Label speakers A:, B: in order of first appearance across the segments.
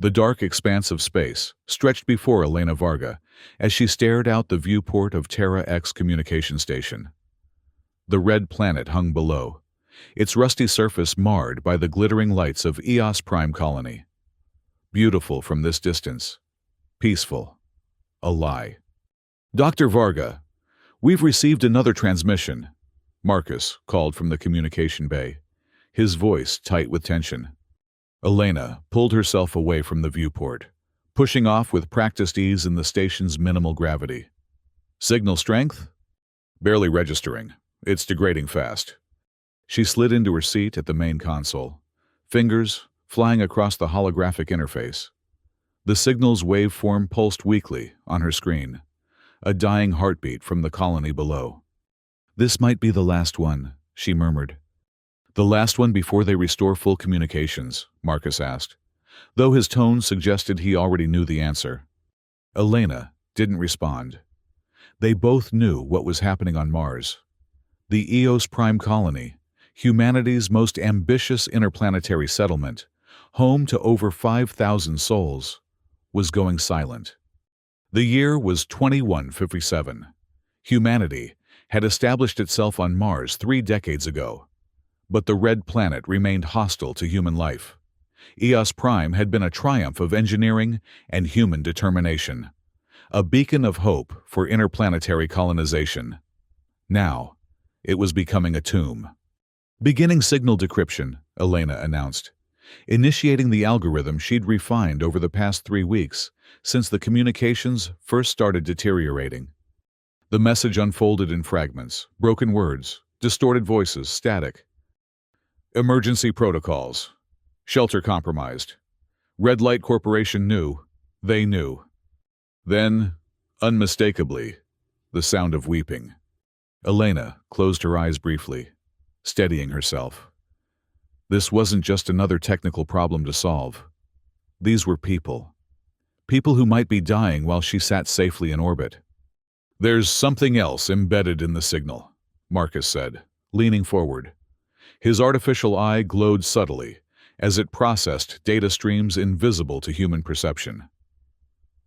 A: The dark expanse of space stretched before Elena Varga as she stared out the viewport of Terra X communication station. The red planet hung below, its rusty surface marred by the glittering lights of Eos Prime Colony. Beautiful from this distance. Peaceful. A lie. "Dr. Varga, we've received another transmission," Marcus called from the communication bay, his voice tight with tension. Elena pulled herself away from the viewport, pushing off with practiced ease in the station's minimal gravity. "Signal strength? Barely registering. It's degrading fast." She slid into her seat at the main console, fingers flying across the holographic interface. The signal's waveform pulsed weakly on her screen, a dying heartbeat from the colony below. "This might be the last one," she murmured. "The last one before they restore full communications?" Marcus asked, though his tone suggested he already knew the answer. Elena didn't respond. They both knew what was happening on Mars. The Eos Prime Colony, humanity's most ambitious interplanetary settlement, home to over 5,000 souls, was going silent. The year was 2157. Humanity had established itself on Mars 3 decades ago, but the red planet remained hostile to human life. Eos Prime had been a triumph of engineering and human determination, a beacon of hope for interplanetary colonization. Now, it was becoming a tomb. "Beginning signal decryption," Elena announced, initiating the algorithm she'd refined over the past 3 weeks since the communications first started deteriorating. The message unfolded in fragments, broken words, distorted voices, static. "Emergency protocols. Shelter compromised. Red Light Corporation knew. They knew." Then, unmistakably, the sound of weeping. Elena closed her eyes briefly, steadying herself. This wasn't just another technical problem to solve. These were people. People who might be dying while she sat safely in orbit. "There's something else embedded in the signal," Marcus said, leaning forward. His artificial eye glowed subtly as it processed data streams invisible to human perception.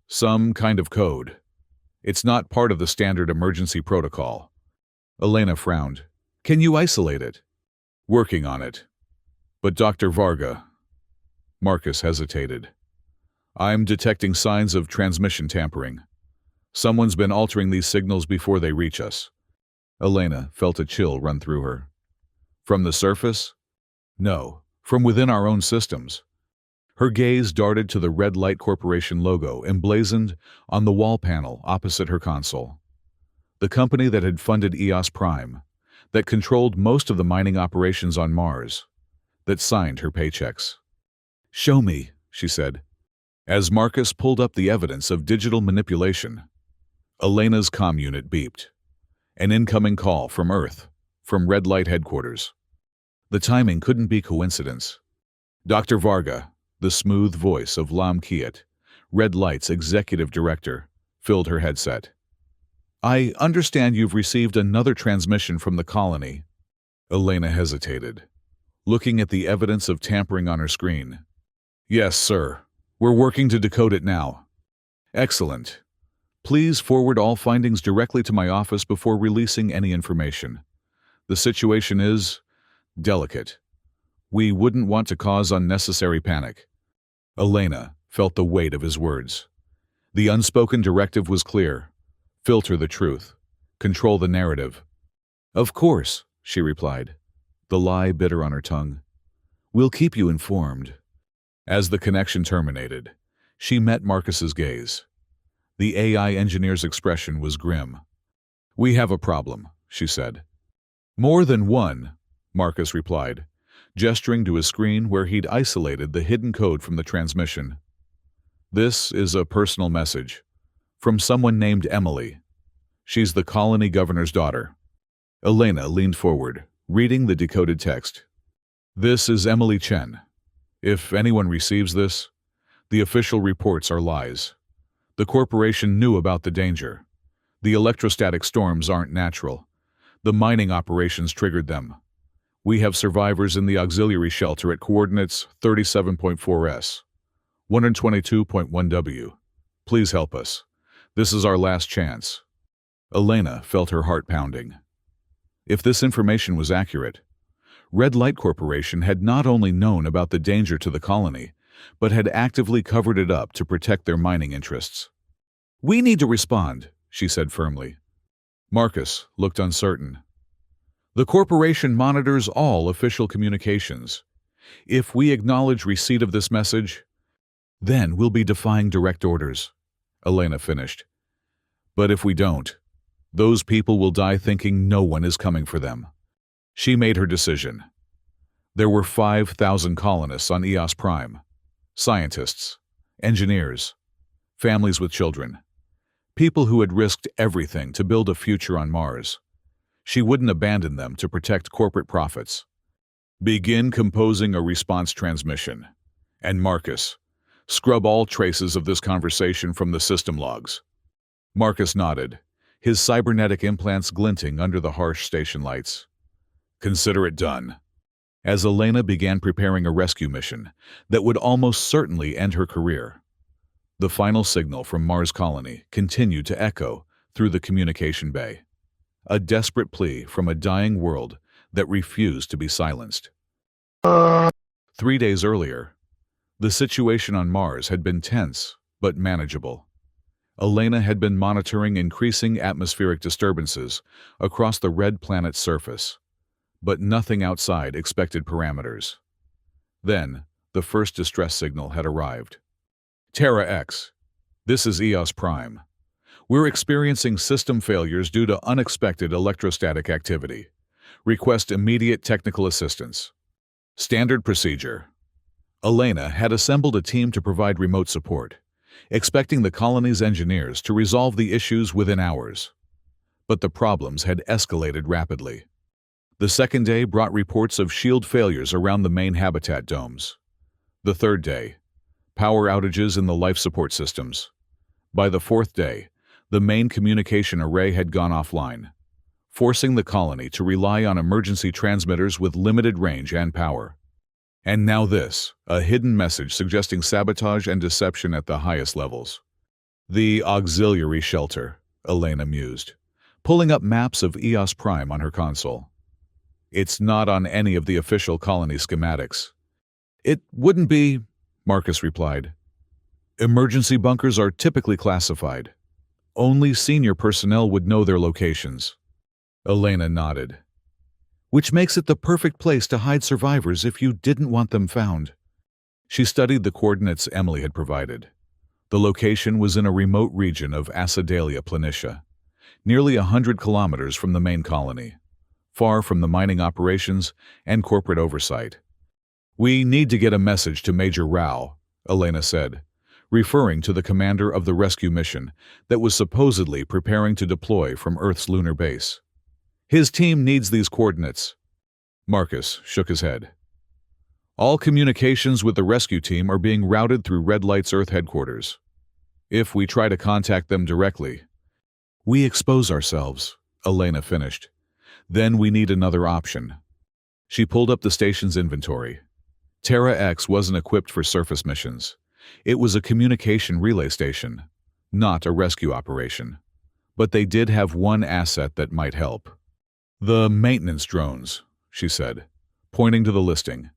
A: "Some kind of code. It's not part of the standard emergency protocol." Elena frowned. "Can you isolate it?" "Working on it. But Dr. Varga..." Marcus hesitated. "I'm detecting signs of transmission tampering. Someone's been altering these signals before they reach us." Elena felt a chill run through her. "From the surface?" "No, from within our own systems." Her gaze darted to the Red Light Corporation logo emblazoned on the wall panel opposite her console. The company that had funded Eos Prime, that controlled most of the mining operations on Mars, that signed her paychecks. "Show me," she said, as Marcus pulled up the evidence of digital manipulation. Elena's comm unit beeped. An incoming call from Earth, from Red Light headquarters. The timing couldn't be coincidence. "Dr. Varga," the smooth voice of Lam Kiat, Red Light's executive director, filled her headset. "I understand you've received another transmission from the colony." Elena hesitated, looking at the evidence of tampering on her screen. "Yes, sir. We're working to decode it now." "Excellent. Please forward all findings directly to my office before releasing any information. The situation is delicate. We wouldn't want to cause unnecessary panic." Elena felt the weight of his words. The unspoken directive was clear. Filter the truth. Control the narrative. "Of course," she replied, the lie bitter on her tongue. "We'll keep you informed." As the connection terminated, she met Marcus's gaze. The AI engineer's expression was grim. "We have a problem," she said. "More than one," Marcus replied, gesturing to his screen where he'd isolated the hidden code from the transmission. "This is a personal message. From someone named Emily. She's the colony governor's daughter." Elena leaned forward, reading the decoded text. "This is Emily Chen. If anyone receives this, the official reports are lies. The corporation knew about the danger. The electrostatic storms aren't natural. The mining operations triggered them. We have survivors in the auxiliary shelter at coordinates 37.4S. 122.1W. Please help us. This is our last chance. Elena felt her heart pounding. If this information was accurate, Red Light Corporation had not only known about the danger to the colony, but had actively covered it up to protect their mining interests. "We need to respond," she said firmly. Marcus looked uncertain. "The corporation monitors all official communications. If we acknowledge receipt of this message, then we'll be defying direct orders," Elena finished. "But if we don't, those people will die thinking no one is coming for them." She made her decision. There were 5,000 colonists on Eos Prime. Scientists, engineers, families with children, people who had risked everything to build a future on Mars. She wouldn't abandon them to protect corporate profits. "Begin composing a response transmission. And Marcus, scrub all traces of this conversation from the system logs." Marcus nodded, his cybernetic implants glinting under the harsh station lights. "Consider it done." As Elena began preparing a rescue mission that would almost certainly end her career, the final signal from Mars Colony continued to echo through the communication bay. A desperate plea from a dying world that refused to be silenced. 3 days earlier, the situation on Mars had been tense but manageable. Elena had been monitoring increasing atmospheric disturbances across the red planet's surface, but nothing outside expected parameters. Then, the first distress signal had arrived. "Terra X, this is Eos Prime. We're experiencing system failures due to unexpected electrostatic activity. Request immediate technical assistance." Standard procedure. Elena had assembled a team to provide remote support, expecting the colony's engineers to resolve the issues within hours. But the problems had escalated rapidly. The second day brought reports of shield failures around the main habitat domes. The third day, power outages in the life support systems. By the fourth day, the main communication array had gone offline, forcing the colony to rely on emergency transmitters with limited range and power. And now this, a hidden message suggesting sabotage and deception at the highest levels. "The auxiliary shelter," Elena mused, pulling up maps of Eos Prime on her console. "It's not on any of the official colony schematics." "It wouldn't be," Marcus replied. "Emergency bunkers are typically classified. Only senior personnel would know their locations." Elena nodded. "Which makes it the perfect place to hide survivors if you didn't want them found." She studied the coordinates Emily had provided. The location was in a remote region of Acidalia Planitia, nearly 100 kilometers from the main colony, far from the mining operations and corporate oversight. "We need to get a message to Major Rao," Elena said, referring to the commander of the rescue mission that was supposedly preparing to deploy from Earth's lunar base. "His team needs these coordinates." Marcus shook his head. "All communications with the rescue team are being routed through Red Light's Earth headquarters. If we try to contact them directly, we expose ourselves," Elena finished. "Then we need another option." She pulled up the station's inventory. Terra X wasn't equipped for surface missions. It was a communication relay station, not a rescue operation. But they did have one asset that might help. "The maintenance drones," she said, pointing to the listing.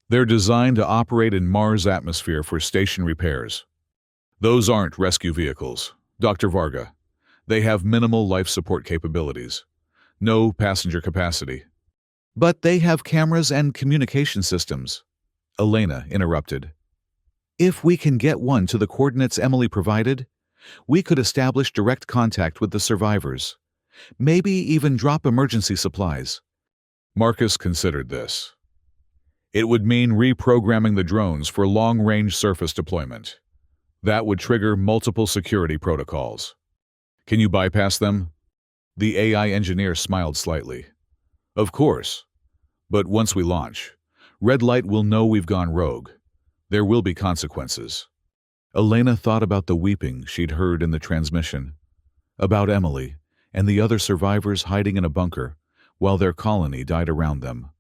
A: "They're designed to operate in Mars' atmosphere for station repairs. Those aren't rescue vehicles, Dr. Varga. They have minimal life support capabilities. No passenger capacity." "But they have cameras and communication systems," Elena interrupted. "If we can get one to the coordinates Emily provided, we could establish direct contact with the survivors. Maybe even drop emergency supplies." Marcus considered this. It would mean reprogramming the drones for long-range surface deployment. That would trigger multiple security protocols. "Can you bypass them?" The AI engineer smiled slightly. "Of course. But once we launch, Red Light will know we've gone rogue. There will be consequences." Elena thought about the weeping she'd heard in the transmission, about Emily and the other survivors hiding in a bunker while their colony died around them,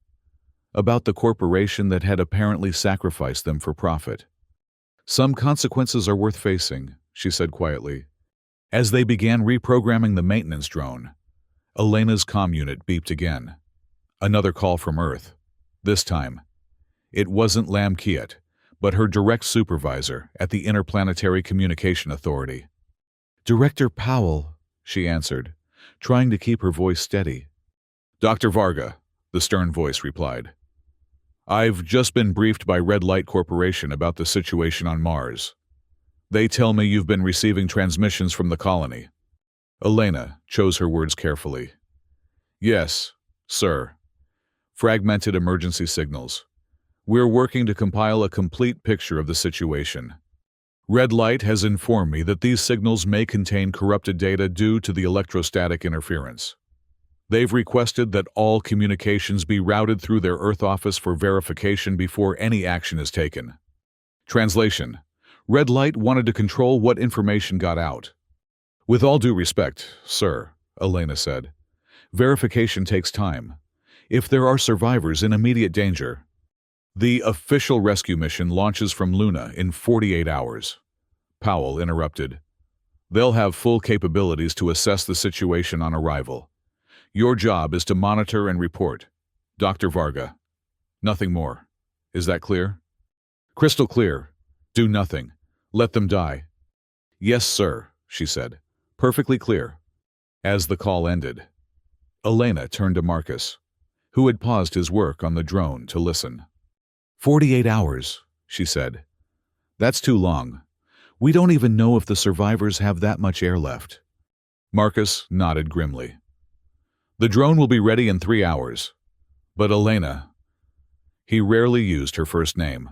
A: about the corporation that had apparently sacrificed them for profit. Some consequences are worth facing, she said quietly. As they began reprogramming the maintenance drone, Elena's comm unit beeped again. Another call from Earth. This time, it wasn't Lam Kiet, but her direct supervisor at the Interplanetary Communication Authority. "Director Powell," she answered, trying to keep her voice steady. "Dr. Varga," the stern voice replied. "I've just been briefed by Red Light Corporation about the situation on Mars. They tell me you've been receiving transmissions from the colony." Elena chose her words carefully. "Yes, sir. Fragmented emergency signals. We're working to compile a complete picture of the situation. Red Light has informed me that these signals may contain corrupted data due to the electrostatic interference. They've requested that all communications be routed through their Earth office for verification before any action is taken." Translation: Red Light wanted to control what information got out. "With all due respect, sir," Elena said, "verification takes time. If there are survivors in immediate danger..." "The official rescue mission launches from Luna in 48 hours. Powell interrupted. "They'll have full capabilities to assess the situation on arrival. Your job is to monitor and report. Dr. Varga. Nothing more. Is that clear?" "Crystal clear. Do nothing. Let them die." "Yes, sir," she said. "Perfectly clear." As the call ended, Elena turned to Marcus, who had paused his work on the drone to listen. 48 hours, she said. "That's too long. We don't even know if the survivors have that much air left." Marcus nodded grimly. "The drone will be ready in 3 hours. But Elena..." He rarely used her first name.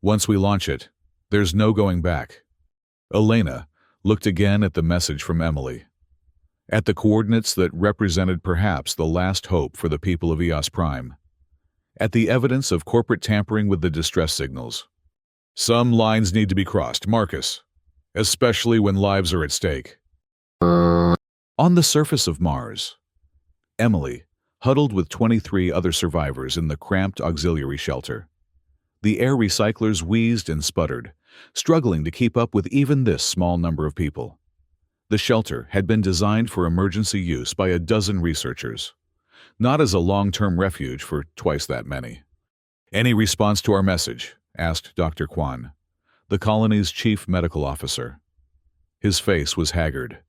A: "Once we launch it, there's no going back." Elena looked again at the message from Emily, at the coordinates that represented perhaps the last hope for the people of Eos Prime, at the evidence of corporate tampering with the distress signals. "Some lines need to be crossed, Marcus, especially when lives are at stake." On the surface of Mars, Emily huddled with 23 other survivors in the cramped auxiliary shelter. The air recyclers wheezed and sputtered, struggling to keep up with even this small number of people. The shelter had been designed for emergency use by a dozen researchers, not as a long-term refuge for twice that many. "Any response to our message?" asked Dr. Kwan, the colony's chief medical officer. His face was haggard,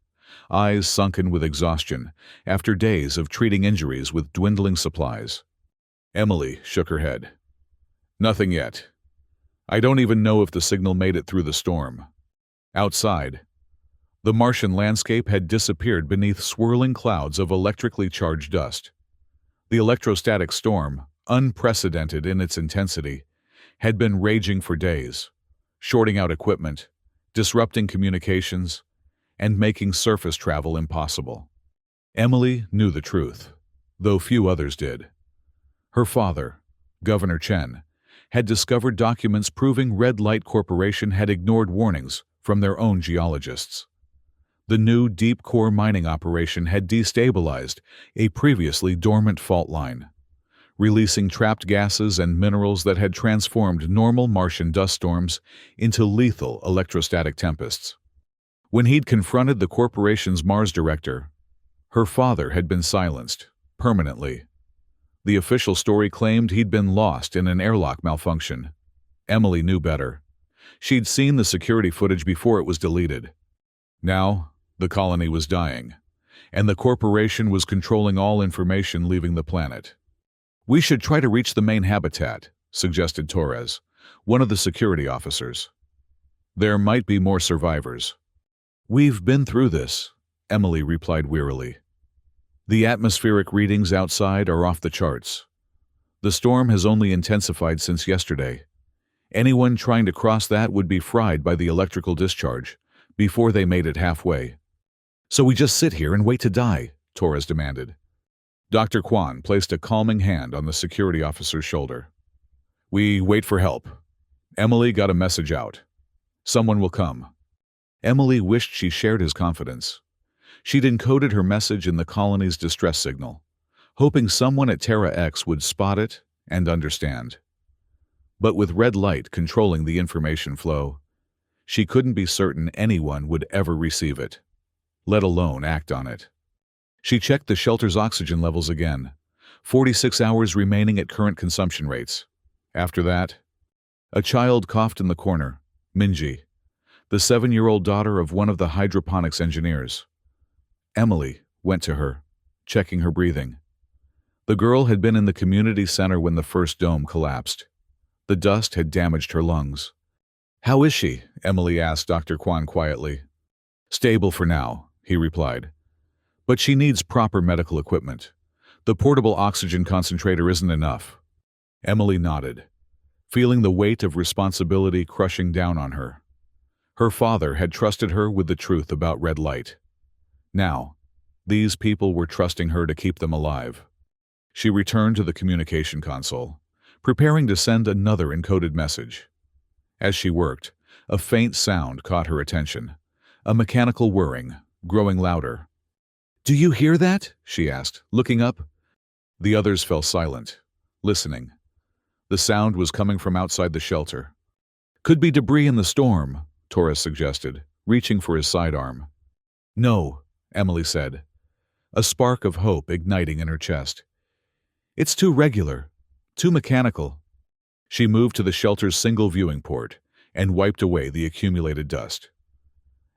A: eyes sunken with exhaustion after days of treating injuries with dwindling supplies. Emily shook her head. "Nothing yet. I don't even know if the signal made it through the storm." Outside, the Martian landscape had disappeared beneath swirling clouds of electrically charged dust. The electrostatic storm, unprecedented in its intensity, had been raging for days, shorting out equipment, disrupting communications, and making surface travel impossible. Emily knew the truth, though few others did. Her father, Governor Chen, had discovered documents proving Red Light Corporation had ignored warnings from their own geologists. The new deep-core mining operation had destabilized a previously dormant fault line, releasing trapped gases and minerals that had transformed normal Martian dust storms into lethal electrostatic tempests. When he'd confronted the corporation's Mars director, her father had been silenced, permanently. The official story claimed he'd been lost in an airlock malfunction. Emily knew better. She'd seen the security footage before it was deleted. Now, the colony was dying, and the corporation was controlling all information leaving the planet. "We should try to reach the main habitat," suggested Torres, one of the security officers. "There might be more survivors." "We've been through this," Emily replied wearily. "The atmospheric readings outside are off the charts. The storm has only intensified since yesterday. Anyone trying to cross that would be fried by the electrical discharge before they made it halfway." "So we just sit here and wait to die?" Torres demanded. Dr. Kwan placed a calming hand on the security officer's shoulder. "We wait for help. Emily got a message out. Someone will come." Emily wished she shared his confidence. She'd encoded her message in the colony's distress signal, hoping someone at Terra X would spot it and understand. but with red light controlling the information flow. She couldn't be certain anyone would ever receive it, let alone act on it. She checked the shelter's oxygen levels again. 46 hours remaining at current consumption rates. After that, a child coughed in the corner. Minji, the 7-year-old daughter of one of the hydroponics engineers. Emily went to her, checking her breathing. The girl had been in the community center when the first dome collapsed. The dust had damaged her lungs. "How is she?" Emily asked Dr. Kwan quietly. "Stable for now," he replied. "But she needs proper medical equipment. The portable oxygen concentrator isn't enough." Emily nodded, feeling the weight of responsibility crushing down on her. Her father had trusted her with the truth about red light. Now, these people were trusting her to keep them alive. She returned to the communication console, preparing to send another encoded message. As she worked, a faint sound caught her attention, a mechanical whirring, growing louder. "Do you hear that?" she asked, looking up. The others fell silent, listening. The sound was coming from outside the shelter. "Could be debris in the storm," Torres suggested, reaching for his sidearm. "No," Emily said, a spark of hope igniting in her chest. "It's too regular, too mechanical." She moved to the shelter's single viewing port and wiped away the accumulated dust.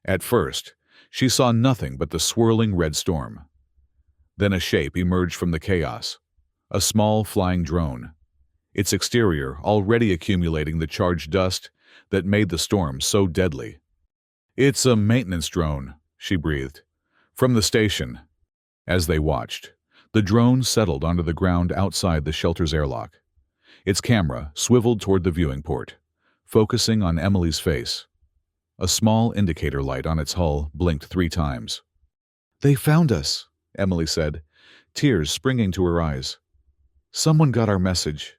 A: At first, she saw nothing but the swirling red storm. Then a shape emerged from the chaos, a small flying drone, its exterior already accumulating the charged dust that made the storm so deadly. "It's a maintenance drone," she breathed. "From the station." As they watched, the drone settled onto the ground outside the shelter's airlock. Its camera swiveled toward the viewing port, focusing on Emily's face. A small indicator light on its hull blinked 3 times. "They found us," Emily said, tears springing to her eyes. "Someone got our message."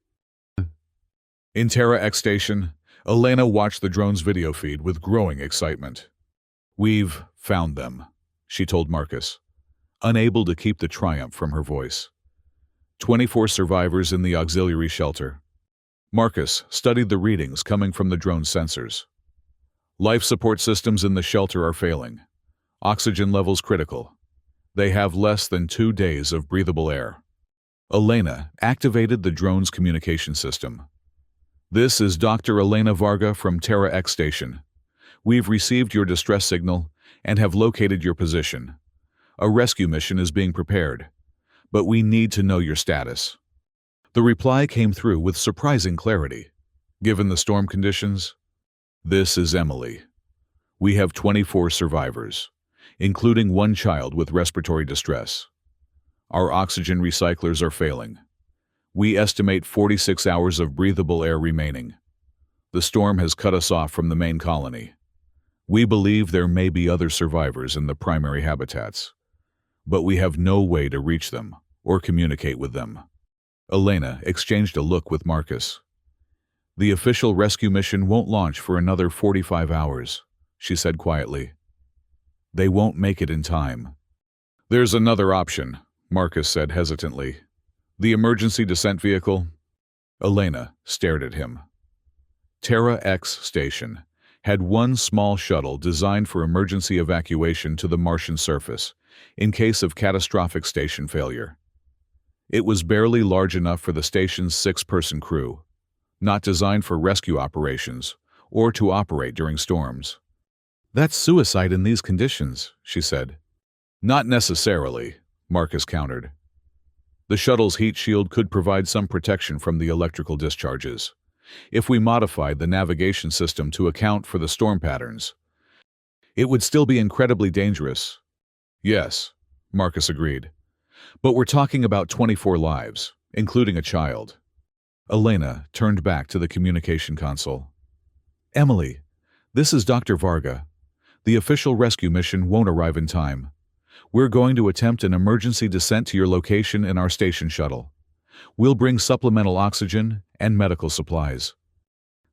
A: In Terra X Station, Elena watched the drone's video feed with growing excitement. "We've found them," she told Marcus, unable to keep the triumph from her voice. 24 survivors in the auxiliary shelter. Marcus studied the readings coming from the drone's sensors. "Life support systems in the shelter are failing. Oxygen levels critical. They have less than 2 days of breathable air." Elena activated the drone's communication system. "This is Dr. Elena Varga from Terra X Station. We've received your distress signal and have located your position. A rescue mission is being prepared, but we need to know your status." The reply came through with surprising clarity. "Given the storm conditions, this is Emily. We have 24 survivors, including 1 child with respiratory distress. Our oxygen recyclers are failing. We estimate 46 hours of breathable air remaining. The storm has cut us off from the main colony. We believe there may be other survivors in the primary habitats, but we have no way to reach them or communicate with them." Elena exchanged a look with Marcus. "The official rescue mission won't launch for another 45 hours, she said quietly. "They won't make it in time." "There's another option," Marcus said hesitantly. "The emergency descent vehicle." Elena stared at him. Terra X Station had 1 small shuttle designed for emergency evacuation to the Martian surface in case of catastrophic station failure. It was barely large enough for the station's 6-person crew, not designed for rescue operations or to operate during storms. "That's suicide in these conditions," she said. "Not necessarily," Marcus countered. "The shuttle's heat shield could provide some protection from the electrical discharges, if we modified the navigation system to account for the storm patterns. It would still be incredibly dangerous." "Yes," Marcus agreed. "But we're talking about 24 lives, including a child." Elena turned back to the communication console. "Emily, this is Dr. Varga. The official rescue mission won't arrive in time. We're going to attempt an emergency descent to your location in our station shuttle. We'll bring supplemental oxygen and medical supplies."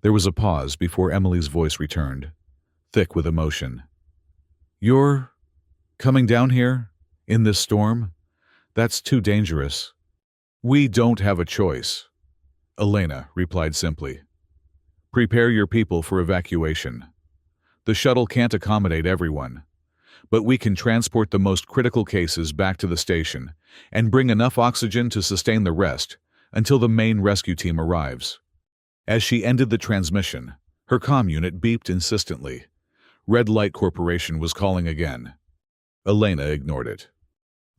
A: There was a pause before Emily's voice returned, thick with emotion. "You're coming down here? In this storm? That's too dangerous." "We don't have a choice," Elena replied simply. Prepare your people for evacuation. The shuttle can't accommodate everyone, but we can transport the most critical cases back to the station and bring enough oxygen to sustain the rest until the main rescue team arrives. As she ended the transmission, her comm unit beeped insistently. Red Light Corporation was calling again. Elena ignored it.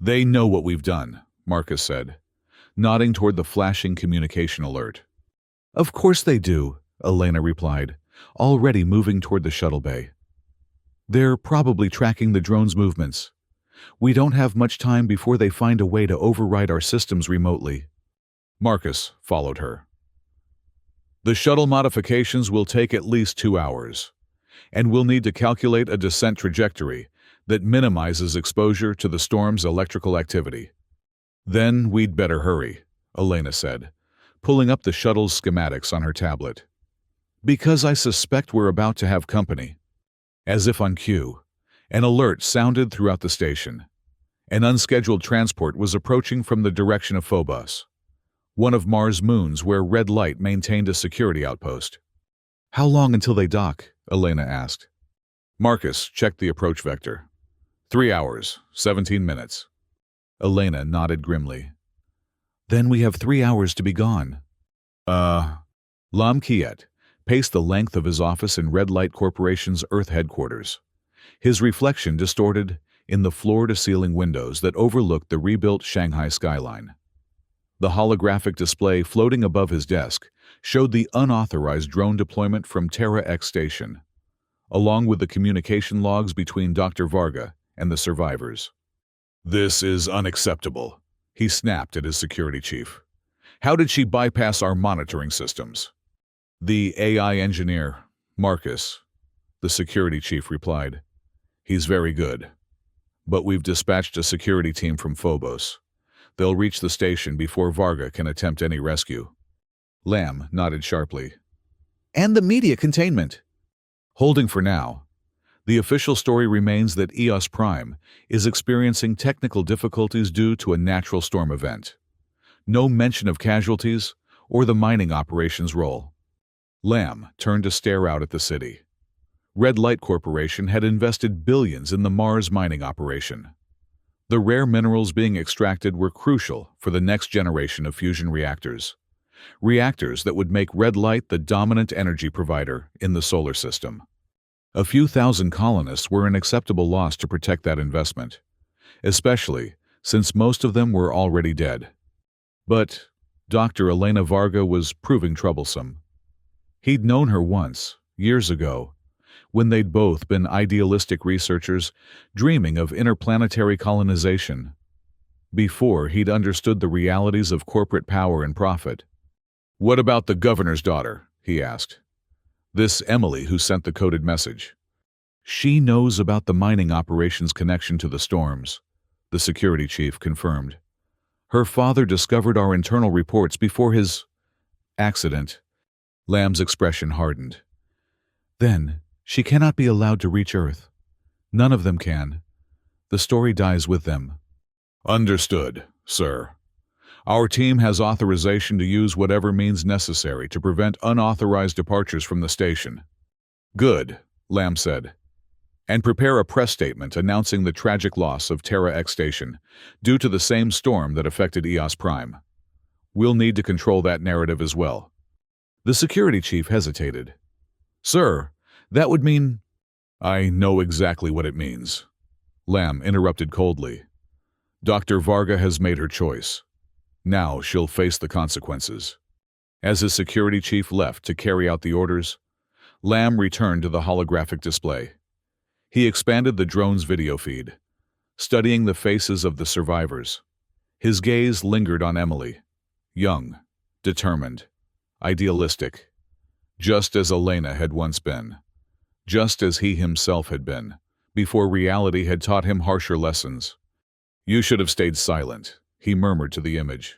A: "They know what we've done," Marcus said, nodding toward the flashing communication alert. "Of course they do," Elena replied, already moving toward the shuttle bay. "They're probably tracking the drone's movements. We don't have much time before they find a way to override our systems remotely." Marcus followed her. "The shuttle modifications will take at least 2 hours, and we'll need to calculate a descent trajectory that minimizes exposure to the storm's electrical activity." "Then we'd better hurry," Elena said, pulling up the shuttle's schematics on her tablet. "Because I suspect we're about to have company." As if on cue, an alert sounded throughout the station. An unscheduled transport was approaching from the direction of Phobos, one of Mars' moons where Red Light maintained a security outpost. "How long until they dock?" Elena asked. Marcus checked the approach vector. 3 hours, 17 minutes. Elena nodded grimly. "Then we have 3 hours to be gone." Lam Kiet paced the length of his office in Red Light Corporation's Earth headquarters, his reflection distorted in the floor-to-ceiling windows that overlooked the rebuilt Shanghai skyline. The holographic display floating above his desk showed the unauthorized drone deployment from Terra X Station, along with the communication logs between Dr. Varga and the survivors. "This is unacceptable," he snapped at his security chief. "How did she bypass our monitoring systems?" "The AI engineer, Marcus," the security chief replied. "He's very good. But we've dispatched a security team from Phobos. They'll reach the station before Varga can attempt any rescue." Lam nodded sharply. "And the media containment?" "Holding for now. The official story remains that EOS Prime is experiencing technical difficulties due to a natural storm event. No mention of casualties or the mining operations role." Lam turned to stare out at the city. Red Light Corporation had invested billions in the Mars mining operation. The rare minerals being extracted were crucial for the next generation of fusion reactors. Reactors that would make Red Light the dominant energy provider in the solar system. A few thousand colonists were an acceptable loss to protect that investment, especially since most of them were already dead. But Dr. Elena Varga was proving troublesome. He'd known her once, years ago, when they'd both been idealistic researchers dreaming of interplanetary colonization, before he'd understood the realities of corporate power and profit. "What about the governor's daughter?" he asked. "This Emily who sent the coded message." "She knows about the mining operation's connection to the storms," the security chief confirmed. "Her father discovered our internal reports before his accident." Lam's expression hardened. "Then she cannot be allowed to reach Earth. None of them can. The story dies with them." "Understood, sir. Our team has authorization to use whatever means necessary to prevent unauthorized departures from the station." "Good," Lam said. "And prepare a press statement announcing the tragic loss of Terra X Station due to the same storm that affected EOS Prime. We'll need to control that narrative as well." The security chief hesitated. "Sir, that would mean—" "I know exactly what it means," Lam interrupted coldly. "Dr. Varga has made her choice. Now she'll face the consequences." As his security chief left to carry out the orders, Lam returned to the holographic display. He expanded the drone's video feed, studying the faces of the survivors. His gaze lingered on Emily, young, determined, idealistic, just as Elena had once been, just as he himself had been, before reality had taught him harsher lessons. "You should have stayed silent," he murmured to the image.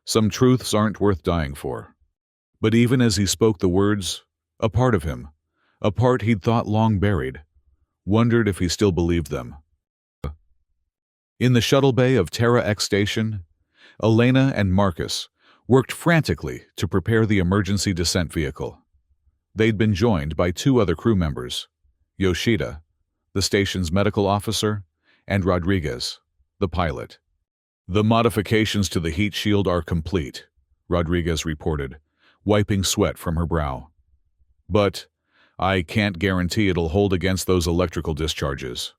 A: "Some truths aren't worth dying for." But even as he spoke the words, a part of him, a part he'd thought long buried, wondered if he still believed them. In the shuttle bay of Terra X Station, Elena and Marcus worked frantically to prepare the emergency descent vehicle. They'd been joined by two other crew members, Yoshida, the station's medical officer, and Rodriguez, the pilot. "The modifications to the heat shield are complete," Rodriguez reported, wiping sweat from her brow. "But I can't guarantee it'll hold against those electrical discharges.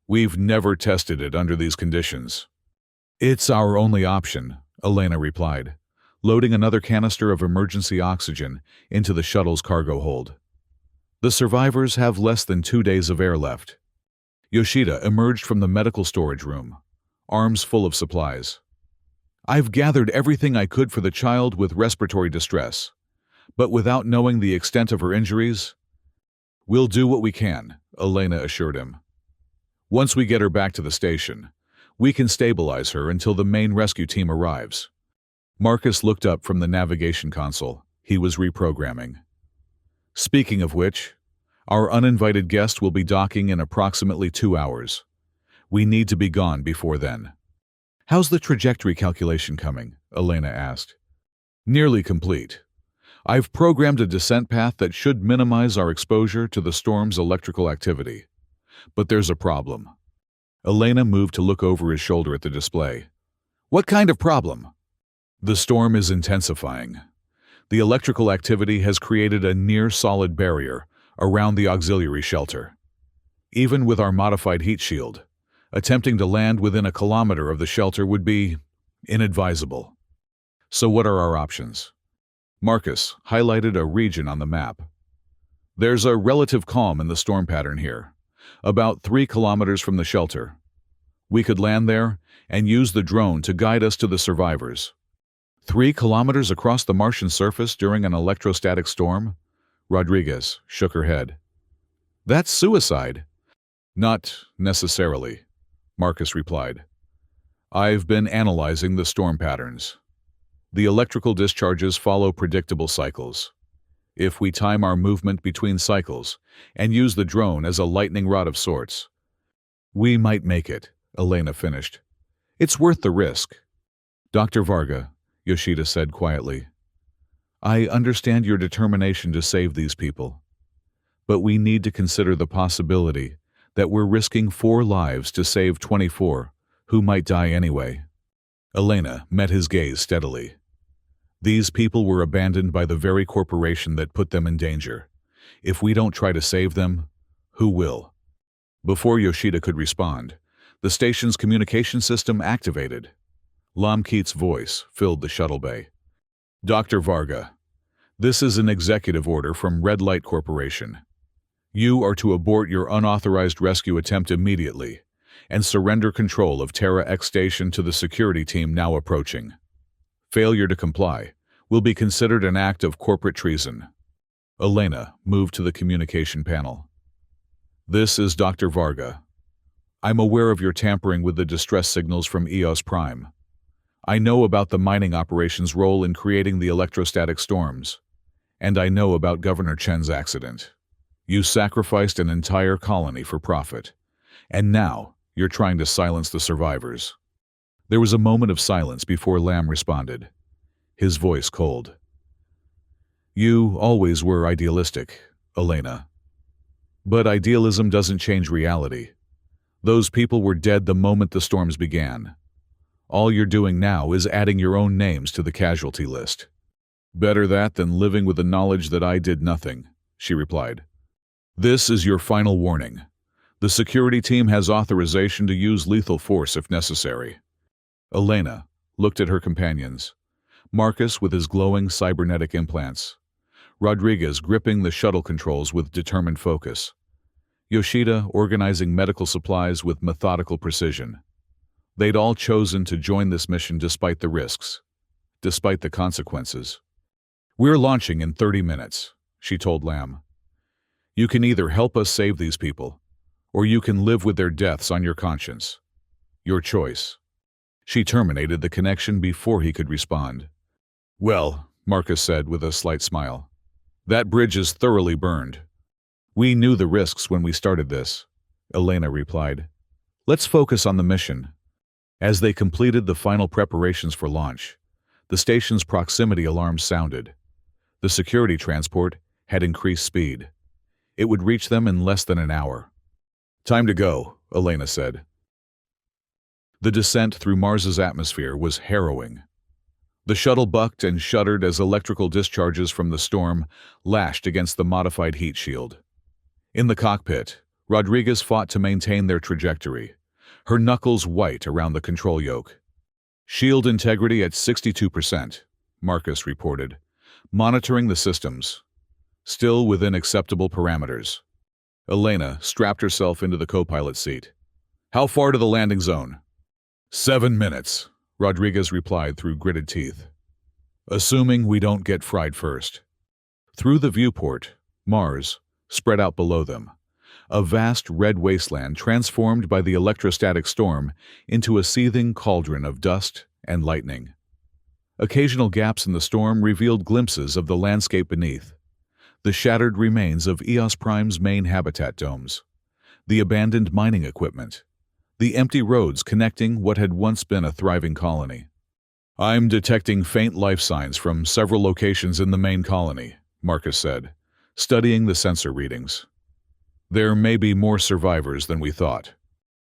A: We've never tested it under these conditions." "It's our only option," Elena replied, loading another canister of emergency oxygen into the shuttle's cargo hold. "The survivors have less than 2 days of air left." Yoshida emerged from the medical storage room, arms full of supplies. "I've gathered everything I could for the child with respiratory distress, but without knowing the extent of her injuries, we'll do what we can," Elena assured him. "Once we get her back to the station, we can stabilize her until the main rescue team arrives." Marcus looked up from the navigation console. He was reprogramming. "Speaking of which, our uninvited guest will be docking in approximately 2 hours. We need to be gone before then." "How's the trajectory calculation coming?" Elena asked. "Nearly complete. I've programmed a descent path that should minimize our exposure to the storm's electrical activity. But there's a problem." Elena moved to look over his shoulder at the display. "What kind of problem?" "The storm is intensifying. The electrical activity has created a near-solid barrier around the auxiliary shelter. Even with our modified heat shield, attempting to land within a kilometer of the shelter would be inadvisable. So what are our options?" Marcus highlighted a region on the map. "There's a relative calm in the storm pattern here, about 3 kilometers from the shelter. We could land there and use the drone to guide us to the survivors." 3 kilometers across the Martian surface during an electrostatic storm? Rodriguez shook her head. "That's suicide." "Not necessarily," Marcus replied. "I've been analyzing the storm patterns. The electrical discharges follow predictable cycles. If we time our movement between cycles and use the drone as a lightning rod of sorts, we might make it," Elena finished. "It's worth the risk." "Dr. Varga," Yoshida said quietly, "I understand your determination to save these people, but we need to consider the possibility that we're risking 4 lives to save 24 who might die anyway." Elena met his gaze steadily. "These people were abandoned by the very corporation that put them in danger. If we don't try to save them, who will?" Before Yoshida could respond, the station's communication system activated. Lamkeet's voice filled the shuttle bay. "Dr. Varga, this is an executive order from Red Light Corporation. You are to abort your unauthorized rescue attempt immediately and surrender control of Terra X Station to the security team now approaching. Failure to comply will be considered an act of corporate treason." Elena moved to the communication panel. "This is Dr. Varga. I'm aware of your tampering with the distress signals from EOS Prime. I know about the mining operation's role in creating the electrostatic storms, and I know about Governor Chen's accident. You sacrificed an entire colony for profit, and now you're trying to silence the survivors." There was a moment of silence before Lam responded, his voice cold. "You always were idealistic, Elena. But idealism doesn't change reality. Those people were dead the moment the storms began. All you're doing now is adding your own names to the casualty list." "Better that than living with the knowledge that I did nothing," she replied. "This is your final warning. The security team has authorization to use lethal force if necessary." Elena looked at her companions, Marcus with his glowing cybernetic implants, Rodriguez gripping the shuttle controls with determined focus, Yoshida organizing medical supplies with methodical precision. They'd all chosen to join this mission despite the risks, despite the consequences. "We're launching in 30 minutes, she told Lam. "You can either help us save these people, or you can live with their deaths on your conscience. Your choice." She terminated the connection before he could respond. "Well," Marcus said with a slight smile, "that bridge is thoroughly burned." "We knew the risks when we started this," Elena replied. "Let's focus on the mission." As they completed the final preparations for launch, the station's proximity alarms sounded. The security transport had increased speed. It would reach them in less than an hour. "Time to go," Elena said. The descent through Mars's atmosphere was harrowing. The shuttle bucked and shuddered as electrical discharges from the storm lashed against the modified heat shield. In the cockpit, Rodriguez fought to maintain their trajectory, her knuckles white around the control yoke. "Shield integrity at 62%, Marcus reported, monitoring the systems. Still within acceptable parameters. Elena strapped herself into the co-pilot seat. "How far to the landing zone?" 7 minutes, Rodriguez replied through gritted teeth. "Assuming we don't get fried first." Through the viewport, Mars spread out below them, a vast red wasteland transformed by the electrostatic storm into a seething cauldron of dust and lightning. Occasional gaps in the storm revealed glimpses of the landscape beneath, the shattered remains of Eos Prime's main habitat domes, the abandoned mining equipment, the empty roads connecting what had once been a thriving colony. "I'm detecting faint life signs from several locations in the main colony," Marcus said, studying the sensor readings. "There may be more survivors than we thought."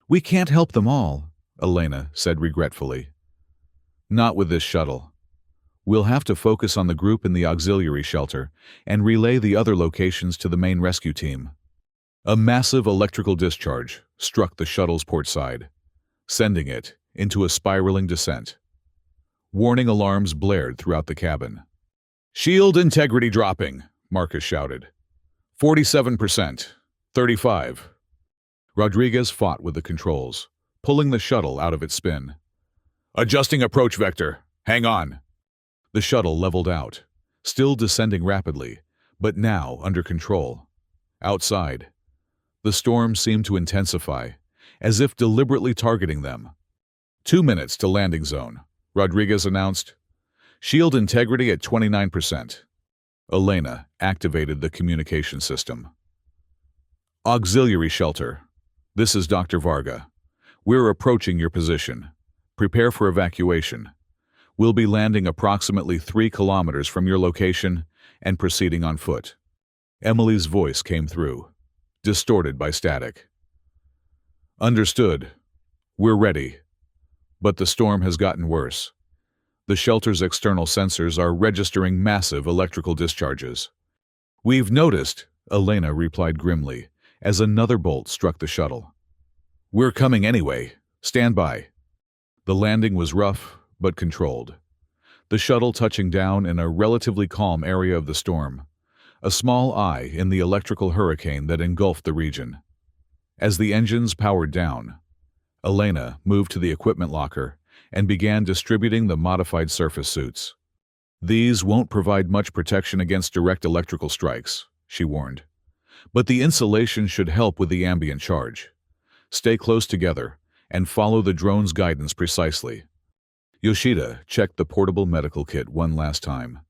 A: "We can't help them all," Elena said regretfully. "Not with this shuttle. We'll have to focus on the group in the auxiliary shelter and relay the other locations to the main rescue team." A massive electrical discharge struck the shuttle's port side, sending it into a spiraling descent. Warning alarms blared throughout the cabin. "Shield integrity dropping," Marcus shouted. 47%, 35. Rodriguez fought with the controls, pulling the shuttle out of its spin. "Adjusting approach vector. Hang on." The shuttle leveled out, still descending rapidly, but now under control. Outside, the storm seemed to intensify, as if deliberately targeting them. 2 minutes to landing zone, Rodriguez announced. "Shield integrity at 29%. Elena activated the communication system. "Auxiliary shelter. This is Dr. Varga. We're approaching your position. Prepare for evacuation. We'll be landing approximately 3 kilometers from your location and proceeding on foot." Emily's voice came through, distorted by static. "Understood. We're ready. But the storm has gotten worse. The shelter's external sensors are registering massive electrical discharges." "We've noticed," Elena replied grimly, as another bolt struck the shuttle. "We're coming anyway. Stand by." The landing was rough, but controlled. The shuttle touching down in a relatively calm area of the storm, a small eye in the electrical hurricane that engulfed the region. As the engines powered down, Elena moved to the equipment locker and began distributing the modified surface suits. "These won't provide much protection against direct electrical strikes," she warned. "But the insulation should help with the ambient charge. Stay close together and follow the drone's guidance precisely." Yoshida checked the portable medical kit one last time.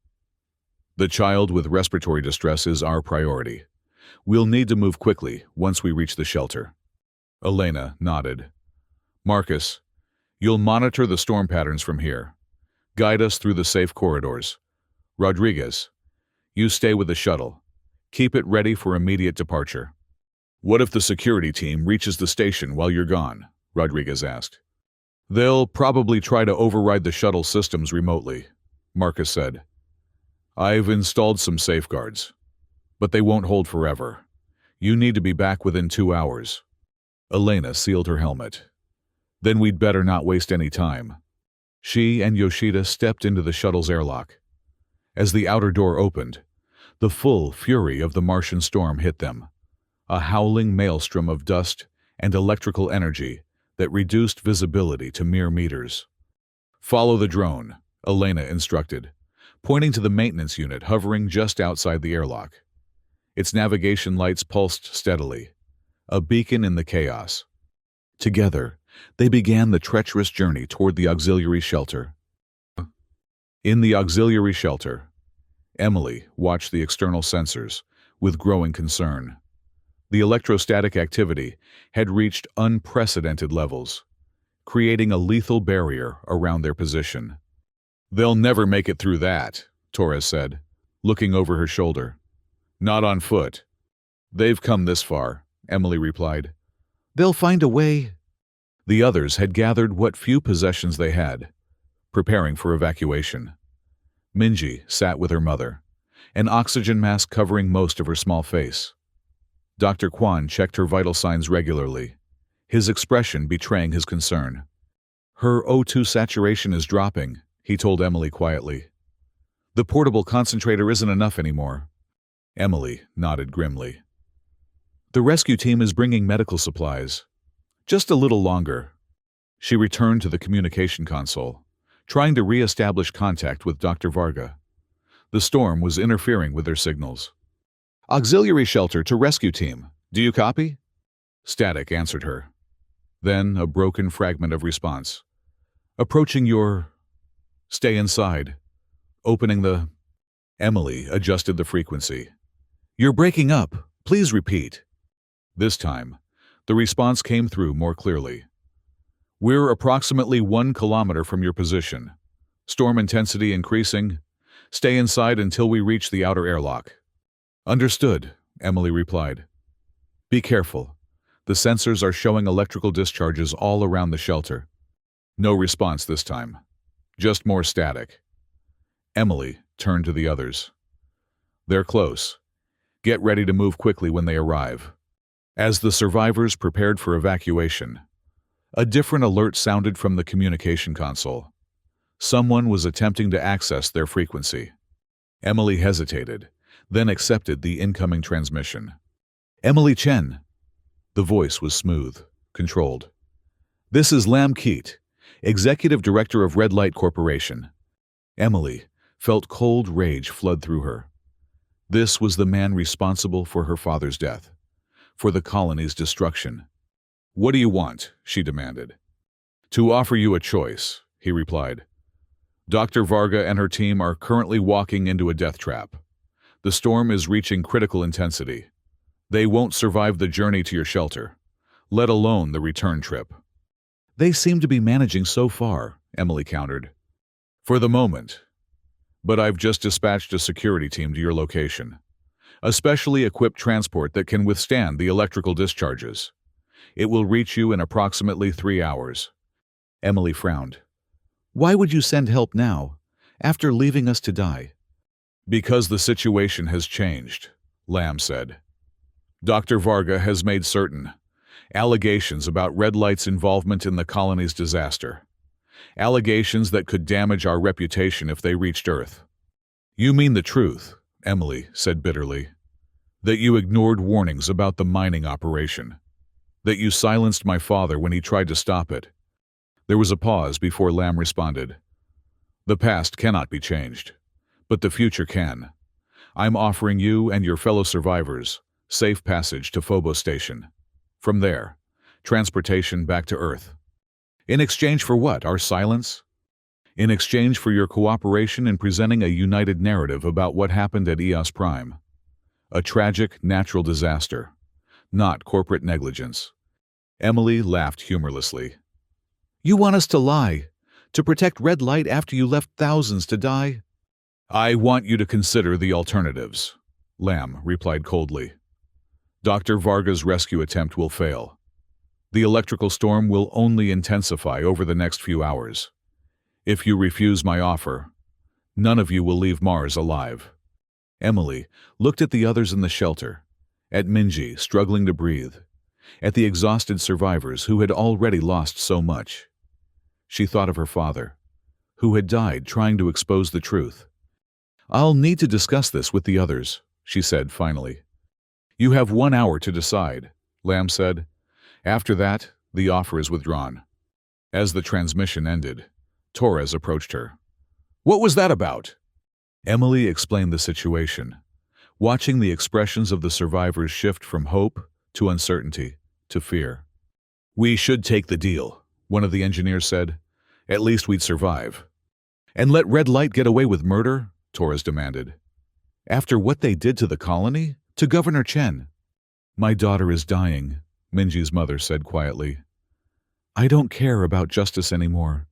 A: "The child with respiratory distress is our priority. We'll need to move quickly once we reach the shelter." Elena nodded. "Marcus, you'll monitor the storm patterns from here. Guide us through the safe corridors. Rodriguez, you stay with the shuttle. Keep it ready for immediate departure." "What if the security team reaches the station while you're gone?" Rodriguez asked. "They'll probably try to override the shuttle systems remotely," Marcus said. "I've installed some safeguards, but they won't hold forever. You need to be back within 2 hours." Elena sealed her helmet. "Then we'd better not waste any time." She and Yoshida stepped into the shuttle's airlock. As the outer door opened, the full fury of the Martian storm hit them, a howling maelstrom of dust and electrical energy that reduced visibility to mere meters. "Follow the drone," Elena instructed, pointing to the maintenance unit hovering just outside the airlock. Its navigation lights pulsed steadily, a beacon in the chaos. Together, they began the treacherous journey toward the auxiliary shelter. In the auxiliary shelter, Emily watched the external sensors with growing concern. The electrostatic activity had reached unprecedented levels, creating a lethal barrier around their position. "They'll never make it through that," Torres said, looking over her shoulder. Not on foot. They've come this far, Emily replied. They'll find a way. The others had gathered what few possessions they had, preparing for evacuation. Minji sat with her mother, an oxygen mask covering most of her small face. Dr. Kwan checked her vital signs regularly, his expression betraying his concern. Her O2 saturation is dropping, he told Emily quietly. The portable concentrator isn't enough anymore. Emily nodded grimly. The rescue team is bringing medical supplies. Just a little longer. She returned to the communication console, trying to re-establish contact with Dr. Varga. The storm was interfering with their signals. Auxiliary shelter to rescue team. Do you copy? Static answered her. Then a broken fragment of response. Approaching your... Stay inside. Opening the... Emily adjusted the frequency. You're breaking up. Please repeat. This time, the response came through more clearly. We're approximately 1 kilometer from your position. Storm intensity increasing. Stay inside until we reach the outer airlock. Understood, Emily replied. Be careful. The sensors are showing electrical discharges all around the shelter. No response this time. Just more static. Emily turned to the others. They're close. Get ready to move quickly when they arrive. As the survivors prepared for evacuation, a different alert sounded from the communication console. Someone was attempting to access their frequency. Emily hesitated, then accepted the incoming transmission. Emily Chen. The voice was smooth, controlled. This is Lam Keat, Executive Director of Red Light Corporation. Emily felt cold rage flood through her. This was the man responsible for her father's death, for the colony's destruction. What do you want? She demanded. To offer you a choice, he replied. Dr. Varga and her team are currently walking into a death trap. The storm is reaching critical intensity. They won't survive the journey to your shelter, let alone the return trip. They seem to be managing so far, Emily countered. For the moment. But I've just dispatched a security team to your location. A specially equipped transport that can withstand the electrical discharges. It will reach you in approximately 3 hours. Emily frowned. Why would you send help now, after leaving us to die? Because the situation has changed, Lam said. Dr. Varga has made certain allegations about Red Light's involvement in the colony's disaster. Allegations that could damage our reputation if they reached Earth. You mean the truth, Emily said bitterly. That you ignored warnings about the mining operation. That you silenced my father when he tried to stop it. There was a pause before Lam responded. The past cannot be changed, but the future can. I'm offering you and your fellow survivors safe passage to Phobos Station. From there, transportation back to Earth. In exchange for what? Our silence? In exchange for your cooperation in presenting a united narrative about what happened at EOS Prime. A tragic natural disaster, not corporate negligence. Emily laughed humorlessly. You want us to lie, to protect Red Light after you left thousands to die? I want you to consider the alternatives, Lam replied coldly. Dr. Varga's rescue attempt will fail. The electrical storm will only intensify over the next few hours. If you refuse my offer, none of you will leave Mars alive. Emily looked at the others in the shelter, at Minji struggling to breathe, at the exhausted survivors who had already lost so much. She thought of her father, who had died trying to expose the truth. I'll need to discuss this with the others, she said finally. You have 1 hour to decide, Lam said. After that, the offer is withdrawn. As the transmission ended, Torres approached her. What was that about? Emily explained the situation, watching the expressions of the survivors shift from hope to uncertainty to fear. We should take the deal, one of the engineers said. At least we'd survive. And let Red Light get away with murder? Torres demanded. After what they did to the colony? To Governor Chen. My daughter is dying, Minji's mother said quietly. I don't care about justice anymore.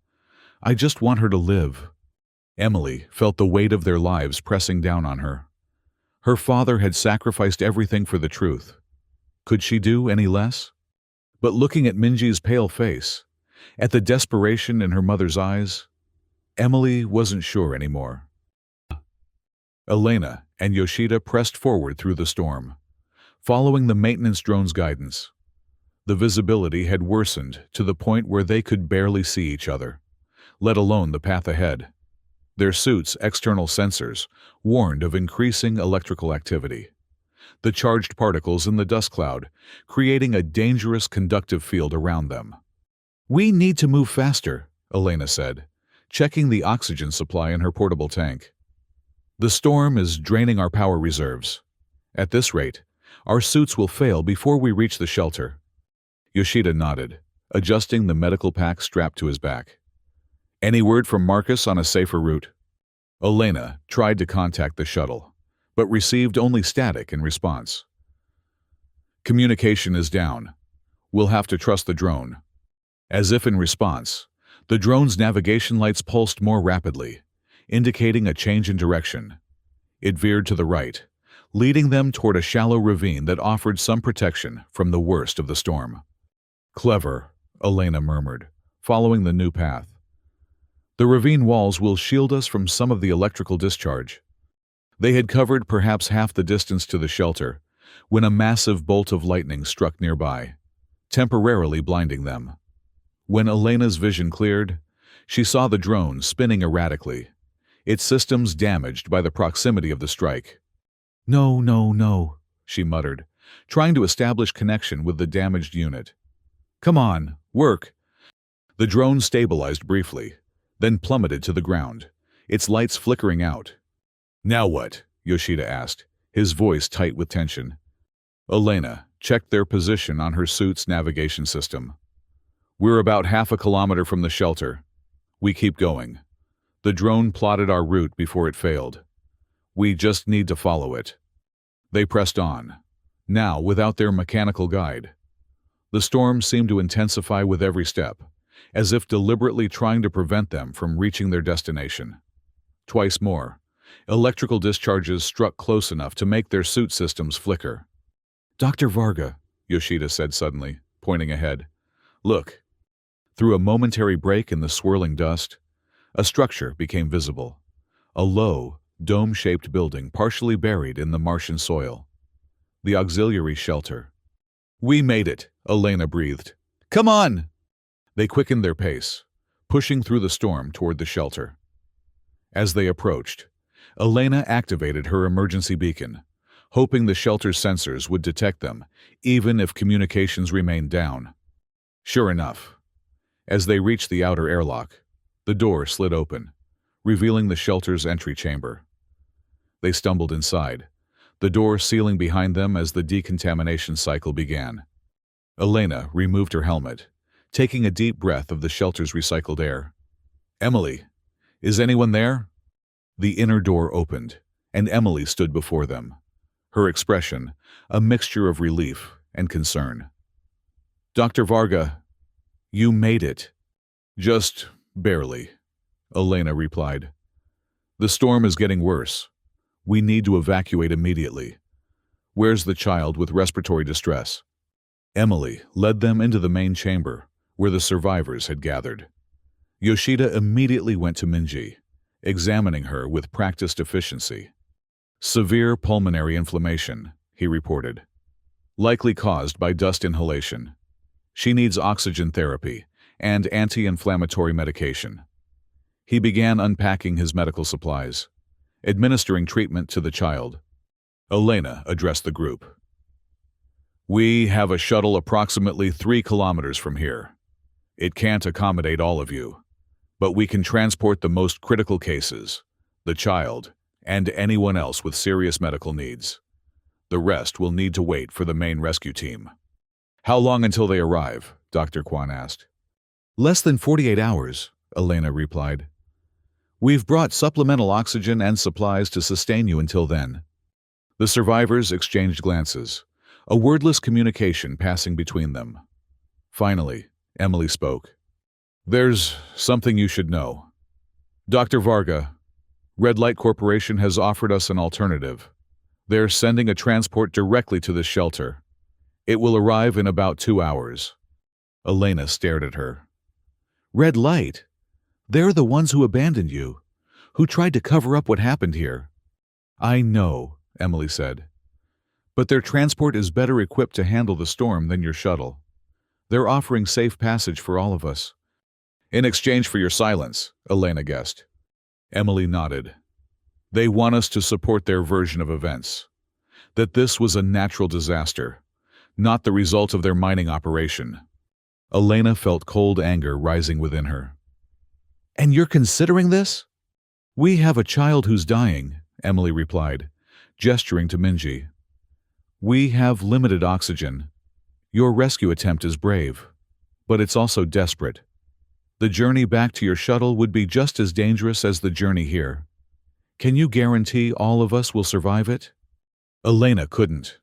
A: I just want her to live. Emily felt the weight of their lives pressing down on her. Her father had sacrificed everything for the truth. Could she do any less? But looking at Minji's pale face, at the desperation in her mother's eyes, Emily wasn't sure anymore. Elena and Yoshida pressed forward through the storm, following the maintenance drone's guidance. The visibility had worsened to the point where they could barely see each other, let alone the path ahead. Their suits' external sensors warned of increasing electrical activity, the charged particles in the dust cloud creating a dangerous conductive field around them. "We need to move faster," Elena said, checking the oxygen supply in her portable tank. "The storm is draining our power reserves. At this rate, our suits will fail before we reach the shelter." Yoshida nodded, adjusting the medical pack strapped to his back. "Any word from Marcus on a safer route?" Elena tried to contact the shuttle, but received only static in response. "Communication is down. We'll have to trust the drone." As if in response, the drone's navigation lights pulsed more rapidly, indicating a change in direction. It veered to the right, leading them toward a shallow ravine that offered some protection from the worst of the storm. "Clever," Elena murmured, following the new path. "The ravine walls will shield us from some of the electrical discharge." They had covered perhaps half the distance to the shelter when a massive bolt of lightning struck nearby, temporarily blinding them. When Elena's vision cleared, she saw the drone spinning erratically, its systems damaged by the proximity of the strike. "No, no, no," she muttered, trying to establish connection with the damaged unit. "Come on, work." The drone stabilized briefly, then plummeted to the ground, its lights flickering out. "Now what?" Yoshida asked, his voice tight with tension. Elena checked their position on her suit's navigation system. "We're about half a kilometer from the shelter. We keep going. The drone plotted our route before it failed. We just need to follow it." They pressed on, now without their mechanical guide. The storm seemed to intensify with every step, as if deliberately trying to prevent them from reaching their destination. Twice more, electrical discharges struck close enough to make their suit systems flicker. "Dr. Varga," Yoshida said suddenly, pointing ahead. "Look." Through a momentary break in the swirling dust, a structure became visible. A low, dome-shaped building partially buried in the Martian soil. The auxiliary shelter. "We made it," Elena breathed. "Come on!" They quickened their pace, pushing through the storm toward the shelter. As they approached, Elena activated her emergency beacon, hoping the shelter's sensors would detect them, even if communications remained down. Sure enough, as they reached the outer airlock, the door slid open, revealing the shelter's entry chamber. They stumbled inside, the door sealing behind them as the decontamination cycle began. Elena removed her helmet, taking a deep breath of the shelter's recycled air. "Emily, is anyone there?" The inner door opened, and Emily stood before them, her expression a mixture of relief and concern. "Dr. Varga, you made it." "Just barely," Elena replied. "The storm is getting worse. We need to evacuate immediately. Where's the child with respiratory distress?" Emily led them into the main chamber, where the survivors had gathered. Yoshida immediately went to Minji, examining her with practiced efficiency. "Severe pulmonary inflammation," he reported. "Likely caused by dust inhalation. She needs oxygen therapy and anti-inflammatory medication." He began unpacking his medical supplies, administering treatment to the child. Elena addressed the group. "We have a shuttle approximately 3 kilometers from here. It can't accommodate all of you, but we can transport the most critical cases, the child, and anyone else with serious medical needs. The rest will need to wait for the main rescue team." "How long until they arrive?" Dr. Kwan asked. "Less than 48 hours, Elena replied. "We've brought supplemental oxygen and supplies to sustain you until then." The survivors exchanged glances, a wordless communication passing between them. Finally, Emily spoke. "There's something you should know. Dr. Varga, Red Light Corporation has offered us an alternative. They're sending a transport directly to the shelter. It will arrive in about 2 hours. Elena stared at her. Red light? They're the ones who abandoned you, who tried to cover up what happened here. I know, Emily said. But their transport is better equipped to handle the storm than your shuttle. They're offering safe passage for all of us. In exchange for your silence, Elena guessed. Emily nodded. They want us to support their version of events. That this was a natural disaster, not the result of their mining operation. Elena felt cold anger rising within her. And you're considering this? We have a child who's dying, Emily replied, gesturing to Minji. We have limited oxygen. Your rescue attempt is brave, but it's also desperate. The journey back to your shuttle would be just as dangerous as the journey here. Can you guarantee all of us will survive it? Elena couldn't.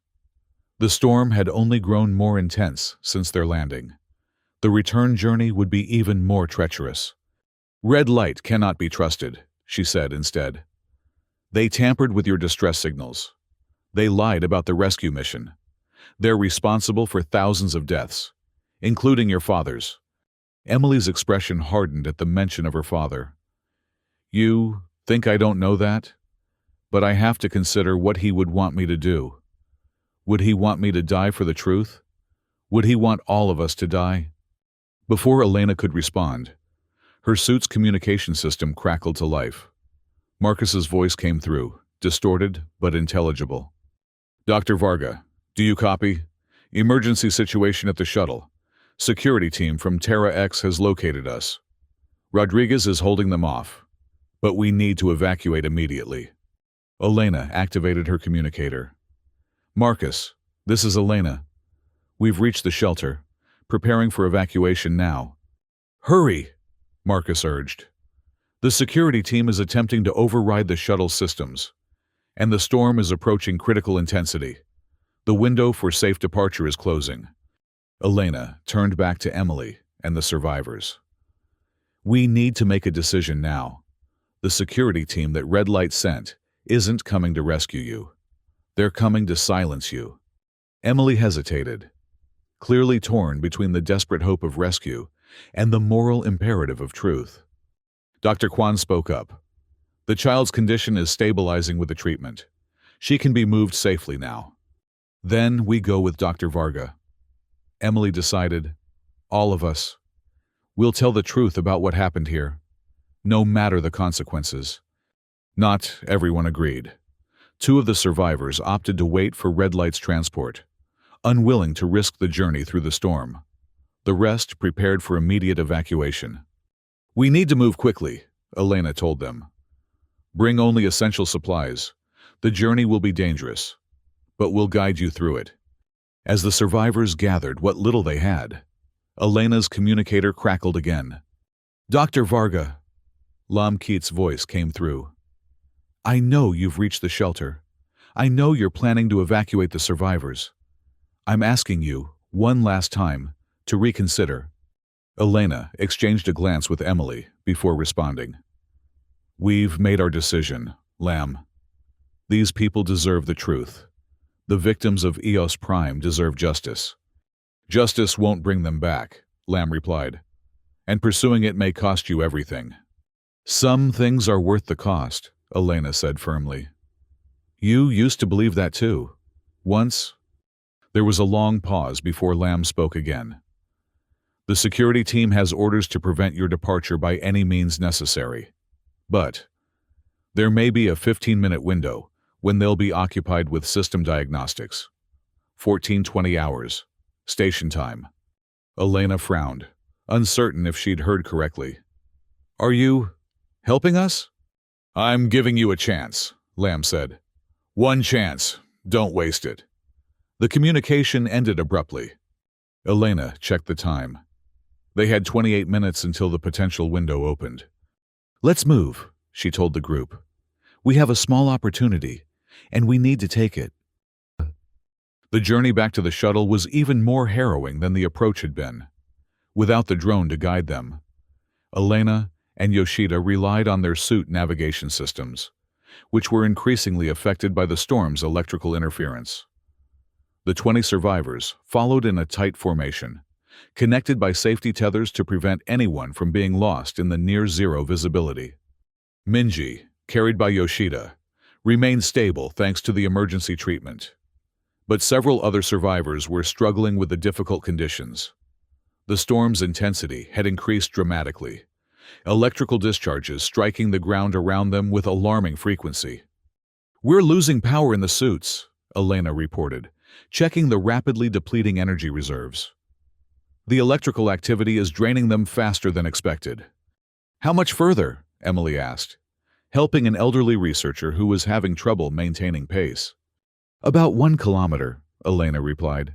A: The storm had only grown more intense since their landing. The return journey would be even more treacherous. Red light cannot be trusted, she said instead. They tampered with your distress signals. They lied about the rescue mission. They're responsible for thousands of deaths, including your father's. Emily's expression hardened at the mention of her father. You think I don't know that? But I have to consider what he would want me to do. Would he want me to die for the truth? Would he want all of us to die? Before Elena could respond, her suit's communication system crackled to life. Marcus's voice came through, distorted but intelligible. Dr. Varga, do you copy? Emergency situation at the shuttle. Security team from Terra X has located us. Rodriguez is holding them off, but we need to evacuate immediately. Elena activated her communicator. Marcus, this is Elena. We've reached the shelter, preparing for evacuation now. Hurry, Marcus urged. The security team is attempting to override the shuttle systems, and the storm is approaching critical intensity. The window for safe departure is closing. Elena turned back to Emily and the survivors. We need to make a decision now. The security team that Red Light sent isn't coming to rescue you. They're coming to silence you. Emily hesitated, clearly torn between the desperate hope of rescue and the moral imperative of truth. Dr. Kwan spoke up. The child's condition is stabilizing with the treatment. She can be moved safely now. Then we go with Dr. Varga. Emily decided, all of us. We'll tell the truth about what happened here, no matter the consequences. Not everyone agreed. 2 of the survivors opted to wait for Red Light's transport, unwilling to risk the journey through the storm. The rest prepared for immediate evacuation. We need to move quickly, Elena told them. Bring only essential supplies. The journey will be dangerous, but we'll guide you through it. As the survivors gathered what little they had, Elena's communicator crackled again. Dr. Varga, Lam Keat's voice came through. I know you've reached the shelter. I know you're planning to evacuate the survivors. I'm asking you, one last time, to reconsider. Elena exchanged a glance with Emily before responding. We've made our decision, Lam. These people deserve the truth. The victims of Eos Prime deserve justice. Justice won't bring them back, Lam replied, and pursuing it may cost you everything. Some things are worth the cost, Elena said firmly. You used to believe that too. Once. There was a long pause before Lam spoke again. The security team has orders to prevent your departure by any means necessary. But there may be a 15-minute window when they'll be occupied with system diagnostics. 14-20 hours. Station time. Elena frowned, uncertain if she'd heard correctly. Are you helping us? I'm giving you a chance, Lam said. One chance. Don't waste it. The communication ended abruptly. Elena checked the time. They had 28 minutes until the potential window opened. Let's move, she told the group. We have a small opportunity, and we need to take it. The journey back to the shuttle was even more harrowing than the approach had been. Without the drone to guide them, Elena and Yoshida relied on their suit navigation systems, which were increasingly affected by the storm's electrical interference. The 20 survivors followed in a tight formation, connected by safety tethers to prevent anyone from being lost in the near-zero visibility. Minji, carried by Yoshida, remained stable thanks to the emergency treatment. But several other survivors were struggling with the difficult conditions. The storm's intensity had increased dramatically, electrical discharges striking the ground around them with alarming frequency. "We're losing power in the suits," Elena reported, checking the rapidly depleting energy reserves. "The electrical activity is draining them faster than expected." "How much further?" Emily asked, helping an elderly researcher who was having trouble maintaining pace. "About 1 kilometer," Elena replied.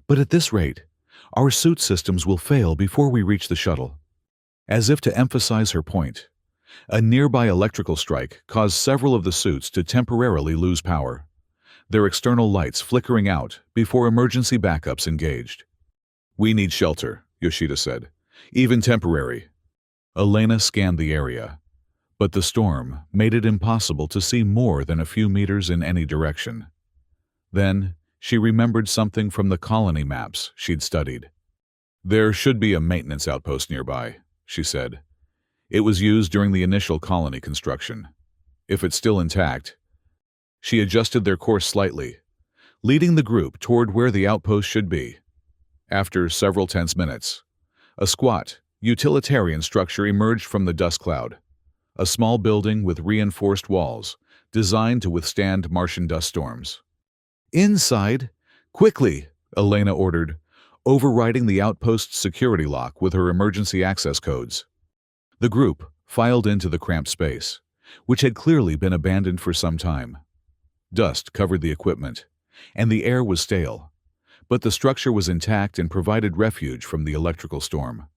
A: "But at this rate, our suit systems will fail before we reach the shuttle." As if to emphasize her point, a nearby electrical strike caused several of the suits to temporarily lose power, their external lights flickering out before emergency backups engaged. "We need shelter," Yoshida said, "even temporary." Elena scanned the area, but the storm made it impossible to see more than a few meters in any direction. Then she remembered something from the colony maps she'd studied. "There should be a maintenance outpost nearby," she said. "It was used during the initial colony construction. If it's still intact." She adjusted their course slightly, leading the group toward where the outpost should be. After several tense minutes, a squat, utilitarian structure emerged from the dust cloud, a small building with reinforced walls designed to withstand Martian dust storms. "Inside! Quickly!" Elena ordered, overriding the outpost's security lock with her emergency access codes. The group filed into the cramped space, which had clearly been abandoned for some time. Dust covered the equipment, and the air was stale, but the structure was intact and provided refuge from the electrical storm.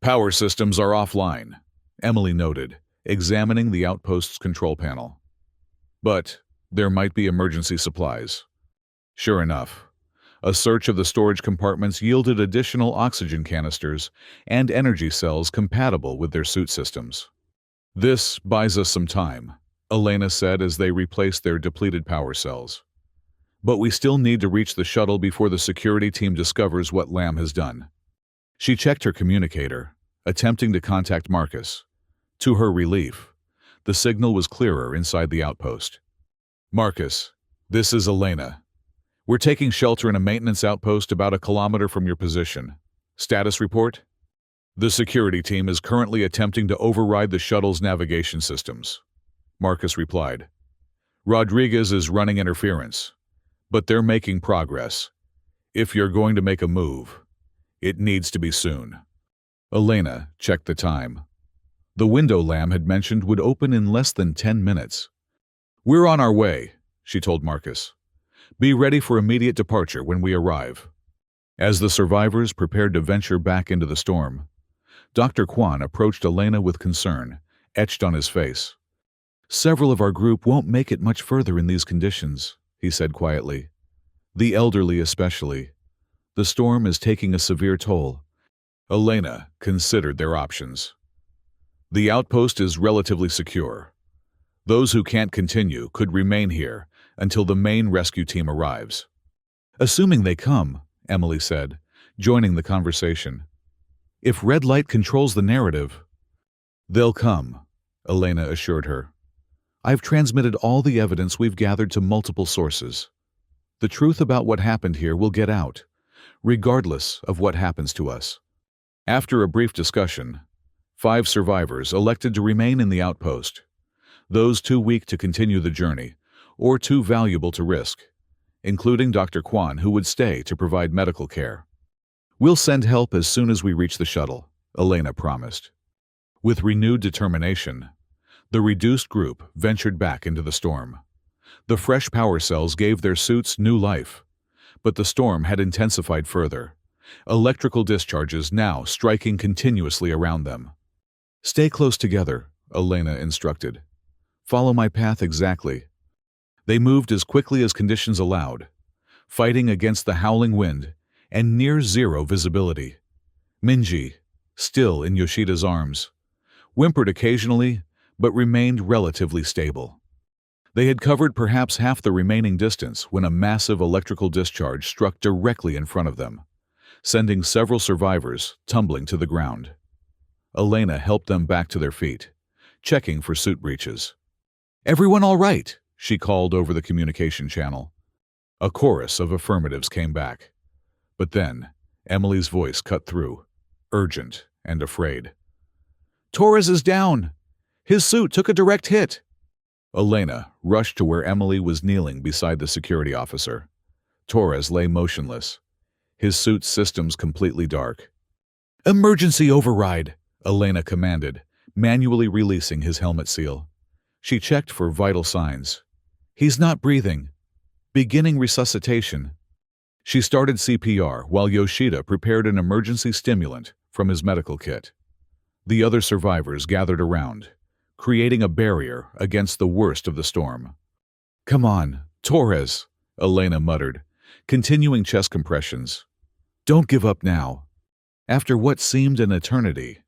A: "Power systems are offline," Emily noted, examining the outpost's control panel. "But there might be emergency supplies." Sure enough, a search of the storage compartments yielded additional oxygen canisters and energy cells compatible with their suit systems. "This buys us some time," Elena said as they replaced their depleted power cells. "But we still need to reach the shuttle before the security team discovers what Lamb has done." She checked her communicator, attempting to contact Marcus. To her relief, the signal was clearer inside the outpost. "Marcus, this is Elena. We're taking shelter in a maintenance outpost about 1 kilometer from your position. Status report?" "The security team is currently attempting to override the shuttle's navigation systems," Marcus replied. "Rodriguez is running interference, but they're making progress. If you're going to make a move, it needs to be soon." Elena checked the time. The window Lamb had mentioned would open in less than 10 minutes. "We're on our way," she told Marcus. "Be ready for immediate departure when we arrive." As the survivors prepared to venture back into the storm, Dr. Kwan approached Elena with concern, etched on his face. "Several of our group won't make it much further in these conditions," he said quietly. "The elderly especially. The storm is taking a severe toll." Elena considered their options. "The outpost is relatively secure. Those who can't continue could remain here until the main rescue team arrives." "Assuming they come," Emily said, joining the conversation. "If red light controls the narrative." "They'll come," Elena assured her. "I've transmitted all the evidence we've gathered to multiple sources. The truth about what happened here will get out, regardless of what happens to us." After a brief discussion, 5 survivors elected to remain in the outpost, those too weak to continue the journey or too valuable to risk, including Dr. Kwan, who would stay to provide medical care. "We'll send help as soon as we reach the shuttle," Elena promised. With renewed determination, the reduced group ventured back into the storm. The fresh power cells gave their suits new life, but the storm had intensified further, electrical discharges now striking continuously around them. "Stay close together," Elena instructed. "Follow my path exactly." They moved as quickly as conditions allowed, fighting against the howling wind and near-zero visibility. Minji, still in Yoshida's arms, whimpered occasionally but remained relatively stable. They had covered perhaps half the remaining distance when a massive electrical discharge struck directly in front of them, sending several survivors tumbling to the ground. Elena helped them back to their feet, checking for suit breaches. "Everyone all right?" she called over the communication channel. A chorus of affirmatives came back. But then, Emily's voice cut through, urgent and afraid. "Torres is down! His suit took a direct hit!" Elena rushed to where Emily was kneeling beside the security officer. Torres lay motionless, his suit's systems completely dark. "Emergency override," Elena commanded, manually releasing his helmet seal. She checked for vital signs. "He's not breathing. Beginning resuscitation." She started CPR while Yoshida prepared an emergency stimulant from his medical kit. The other survivors gathered around, creating a barrier against the worst of the storm. "Come on, Torres," Elena muttered, continuing chest compressions. "Don't give up now." After what seemed an eternity,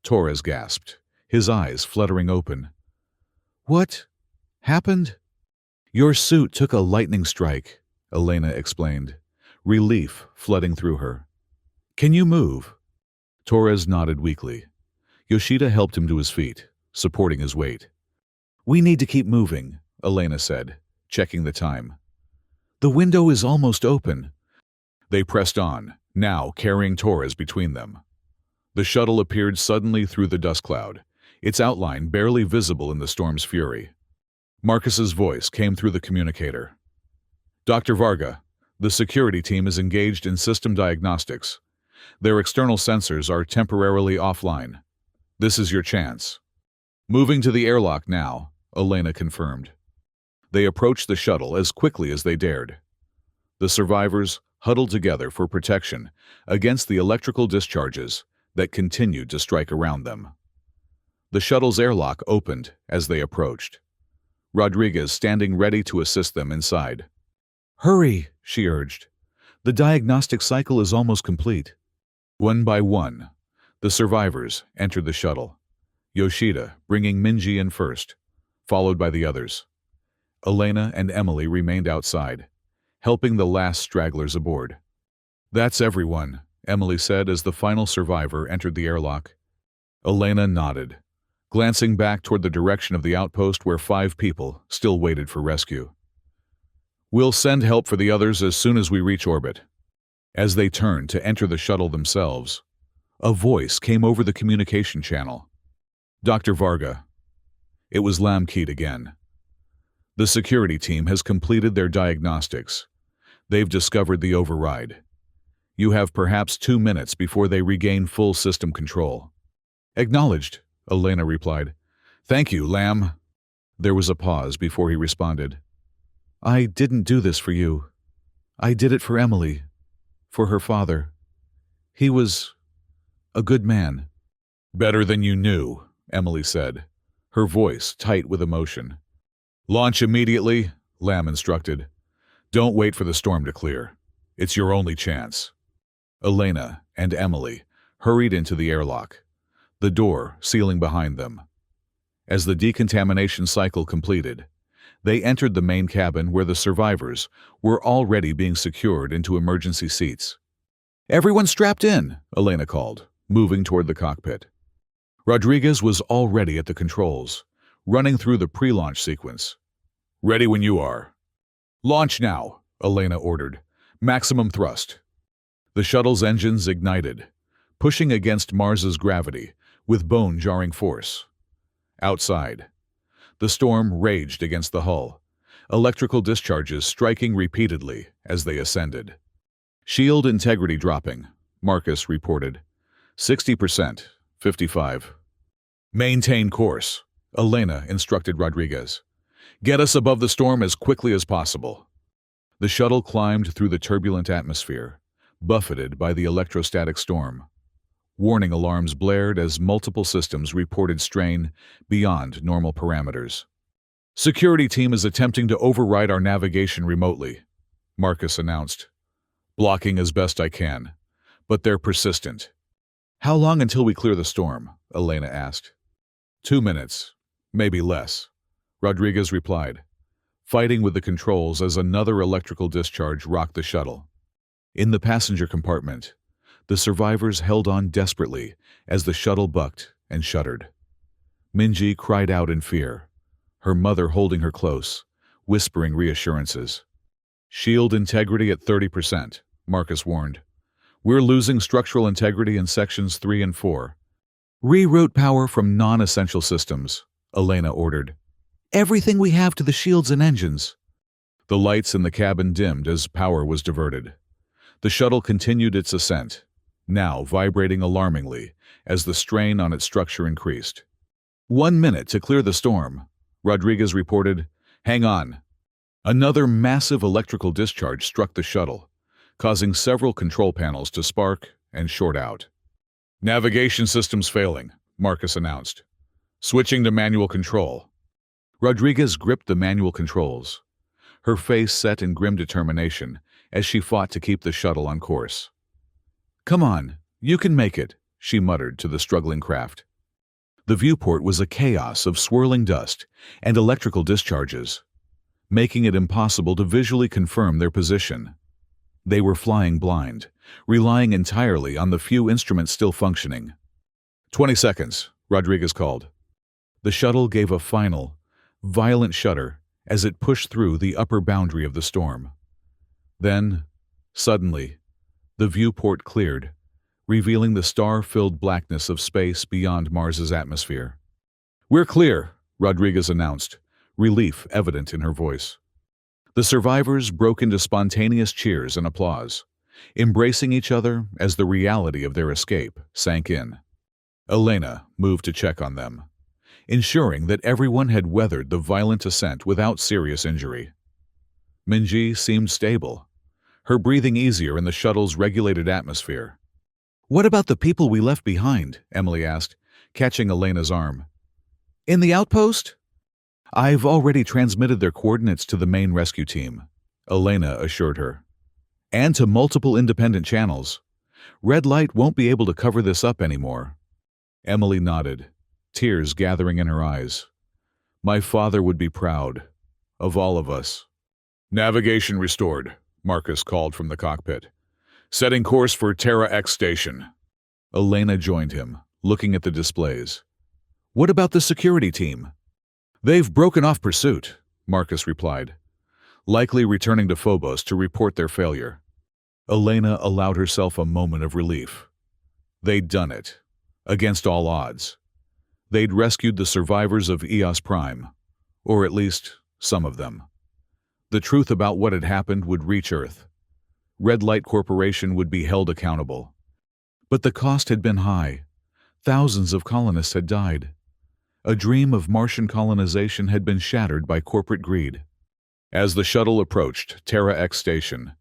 A: Torres gasped, his eyes fluttering open. "What happened?" "Your suit took a lightning strike," Elena explained, relief flooding through her. "Can you move?" Torres nodded weakly. Yoshida helped him to his feet, supporting his weight. "We need to keep moving," Elena said, checking the time. "The window is almost open." They pressed on, now carrying Torres between them. The shuttle appeared suddenly through the dust cloud, its outline barely visible in the storm's fury. Marcus's voice came through the communicator. "Dr. Varga, the security team is engaged in system diagnostics. Their external sensors are temporarily offline. This is your chance." "Moving to the airlock now," Elena confirmed. They approached the shuttle as quickly as they dared. The survivors huddled together for protection against the electrical discharges that continued to strike around them. The shuttle's airlock opened as they approached, Rodriguez standing ready to assist them inside. "Hurry," she urged. "The diagnostic cycle is almost complete." One by one, the survivors entered the shuttle, Yoshida bringing Minji in first, followed by the others. Elena and Emily remained outside, helping the last stragglers aboard. "That's everyone," Emily said as the final survivor entered the airlock. Elena nodded, glancing back toward the direction of the outpost where 5 people still waited for rescue. "We'll send help for the others as soon as we reach orbit." As they turned to enter the shuttle themselves, a voice came over the communication channel. "Dr. Varga." It was Lamkeet again. "The security team has completed their diagnostics. They've discovered the override. You have perhaps 2 minutes before they regain full system control." "Acknowledged," Elena replied. "Thank you, Lam." There was a pause before he responded. "I didn't do this for you. I did it for Emily, for her father. He was a good man." "Better than you knew," Emily said, her voice tight with emotion. "Launch immediately," Lam instructed. "Don't wait for the storm to clear. It's your only chance." Elena and Emily hurried into the airlock, the door sealing behind them. As the decontamination cycle completed, they entered the main cabin where the survivors were already being secured into emergency seats. "Everyone strapped in," Elena called, moving toward the cockpit. Rodriguez was already at the controls, running through the pre-launch sequence. "Ready when you are." "Launch now," Elena ordered. "Maximum thrust." The shuttle's engines ignited, pushing against Mars's gravity with bone-jarring force. Outside, the storm raged against the hull, electrical discharges striking repeatedly as they ascended. "Shield integrity dropping," Marcus reported. 60%, 55. "Maintain course," Elena instructed Rodriguez. "Get us above the storm as quickly as possible." The shuttle climbed through the turbulent atmosphere, buffeted by the electrostatic storm. Warning alarms blared as multiple systems reported strain beyond normal parameters. "Security team is attempting to override our navigation remotely," Marcus announced. "Blocking as best I can, but they're persistent." "How long until we clear the storm?" Elena asked. 2 minutes, maybe less," Rodriguez replied. fighting with the controls as another electrical discharge rocked the shuttle. In the passenger compartment, the survivors held on desperately as the shuttle bucked and shuddered. Minji cried out in fear, her mother holding her close, whispering reassurances. "Shield integrity at 30%, Marcus warned. "We're losing structural integrity in sections 3 and 4. "Reroute power from non-essential systems," Elena ordered. "Everything we have to the shields and engines." The lights in the cabin dimmed as power was diverted. The shuttle continued its ascent, now vibrating alarmingly as the strain on its structure increased. "1 minute to clear the storm," Rodriguez reported. "Hang on." Another massive electrical discharge struck the shuttle, causing several control panels to spark and short out. "Navigation systems failing," Marcus announced. "Switching to manual control." Rodriguez gripped the manual controls, her face set in grim determination as she fought to keep the shuttle on course. "Come on, you can make it," she muttered to the struggling craft. The viewport was a chaos of swirling dust and electrical discharges, making it impossible to visually confirm their position. They were flying blind, relying entirely on the few instruments still functioning. 20 seconds, Rodriguez called. The shuttle gave a final, violent shudder as it pushed through the upper boundary of the storm. Then, suddenly, the viewport cleared, revealing the star-filled blackness of space beyond Mars's atmosphere. "We're clear," Rodriguez announced, relief evident in her voice. The survivors broke into spontaneous cheers and applause, embracing each other as the reality of their escape sank in. Elena moved to check on them, ensuring that everyone had weathered the violent ascent without serious injury. Minji seemed stable, her breathing easier in the shuttle's regulated atmosphere. "What about the people we left behind?" Emily asked, catching Elena's arm. "In the outpost?" "I've already transmitted their coordinates to the main rescue team," Elena assured her. "And to multiple independent channels. Red Light won't be able to cover this up anymore." Emily nodded, tears gathering in her eyes. "My father would be proud. Of all of us." "Navigation restored," Marcus called from the cockpit. "Setting course for Terra X station." Elena joined him, looking at the displays. "What about the security team?" "They've broken off pursuit," Marcus replied, likely returning to Phobos to report their failure. Elena allowed herself a moment of relief. They'd done it, against all odds. They'd rescued the survivors of Eos Prime, or at least some of them. The truth about what had happened would reach Earth. Red Light Corporation would be held accountable. But the cost had been high. Thousands of colonists had died. A dream of Martian colonization had been shattered by corporate greed. As the shuttle approached Terra X station,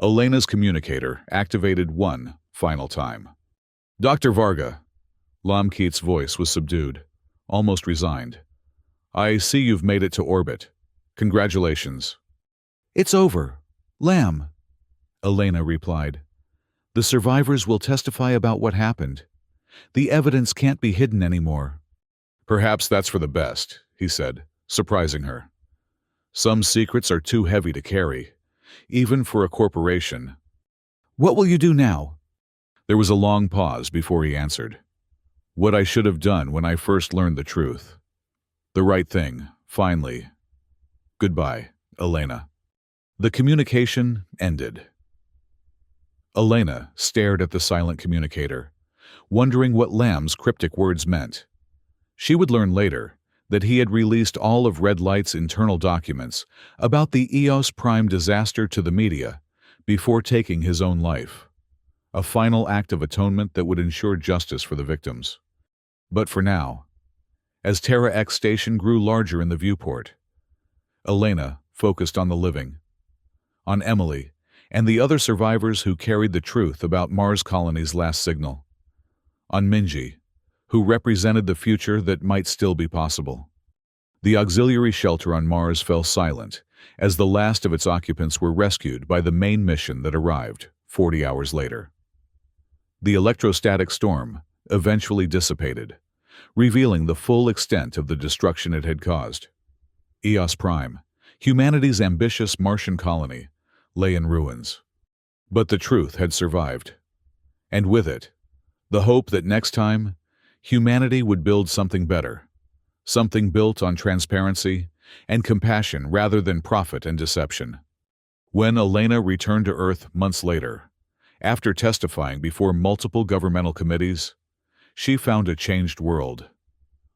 A: Elena's communicator activated one final time. "Dr. Varga," Lomkeit's voice was subdued, almost resigned. "I see you've made it to orbit. Congratulations." "It's over. Lamb," Elena replied. "The survivors will testify about what happened. The evidence can't be hidden anymore." "Perhaps that's for the best," he said, surprising her. "Some secrets are too heavy to carry, even for a corporation." "What will you do now?" There was a long pause before he answered. "What I should have done when I first learned the truth. The right thing, finally. Goodbye, Elena." The communication ended. Elena stared at the silent communicator, wondering what Lamb's cryptic words meant. She would learn later that he had released all of Red Light's internal documents about the Eos Prime disaster to the media before taking his own life, a final act of atonement that would ensure justice for the victims. But for now, as Terra X station grew larger in the viewport, Elena focused on the living, on Emily, and the other survivors who carried the truth about Mars Colony's last signal, on Minji, who represented the future that might still be possible. The auxiliary shelter on Mars fell silent as the last of its occupants were rescued by the main mission that arrived 40 hours later. The electrostatic storm eventually dissipated, revealing the full extent of the destruction it had caused. Eos Prime, Humanity's ambitious Martian colony lay in ruins. But the truth had survived. And with it, the hope that next time, humanity would build something better, something built on transparency and compassion rather than profit and deception. When Elena returned to Earth months later, after testifying before multiple governmental committees, she found a changed world.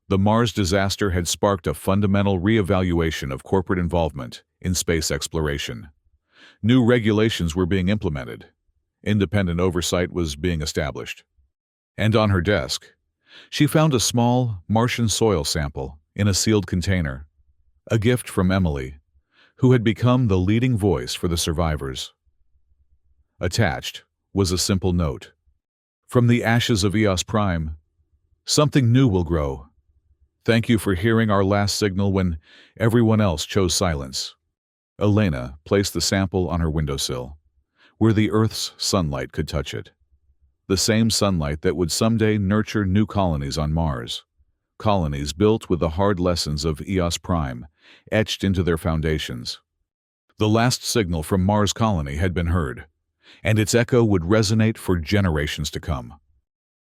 A: The Mars disaster had sparked a fundamental reevaluation of corporate involvement in space exploration. New regulations were being implemented. Independent oversight was being established. And on her desk, she found a small Martian soil sample in a sealed container, a gift from Emily, who had become the leading voice for the survivors. Attached was a simple note. From the ashes of Eos Prime, something new will grow. Thank you for hearing our last signal when everyone else chose silence. Elena placed the sample on her windowsill, where the Earth's sunlight could touch it. The same sunlight that would someday nurture new colonies on Mars. Colonies built with the hard lessons of Eos Prime etched into their foundations. The last signal from Mars colony had been heard, and its echo would resonate for generations to come.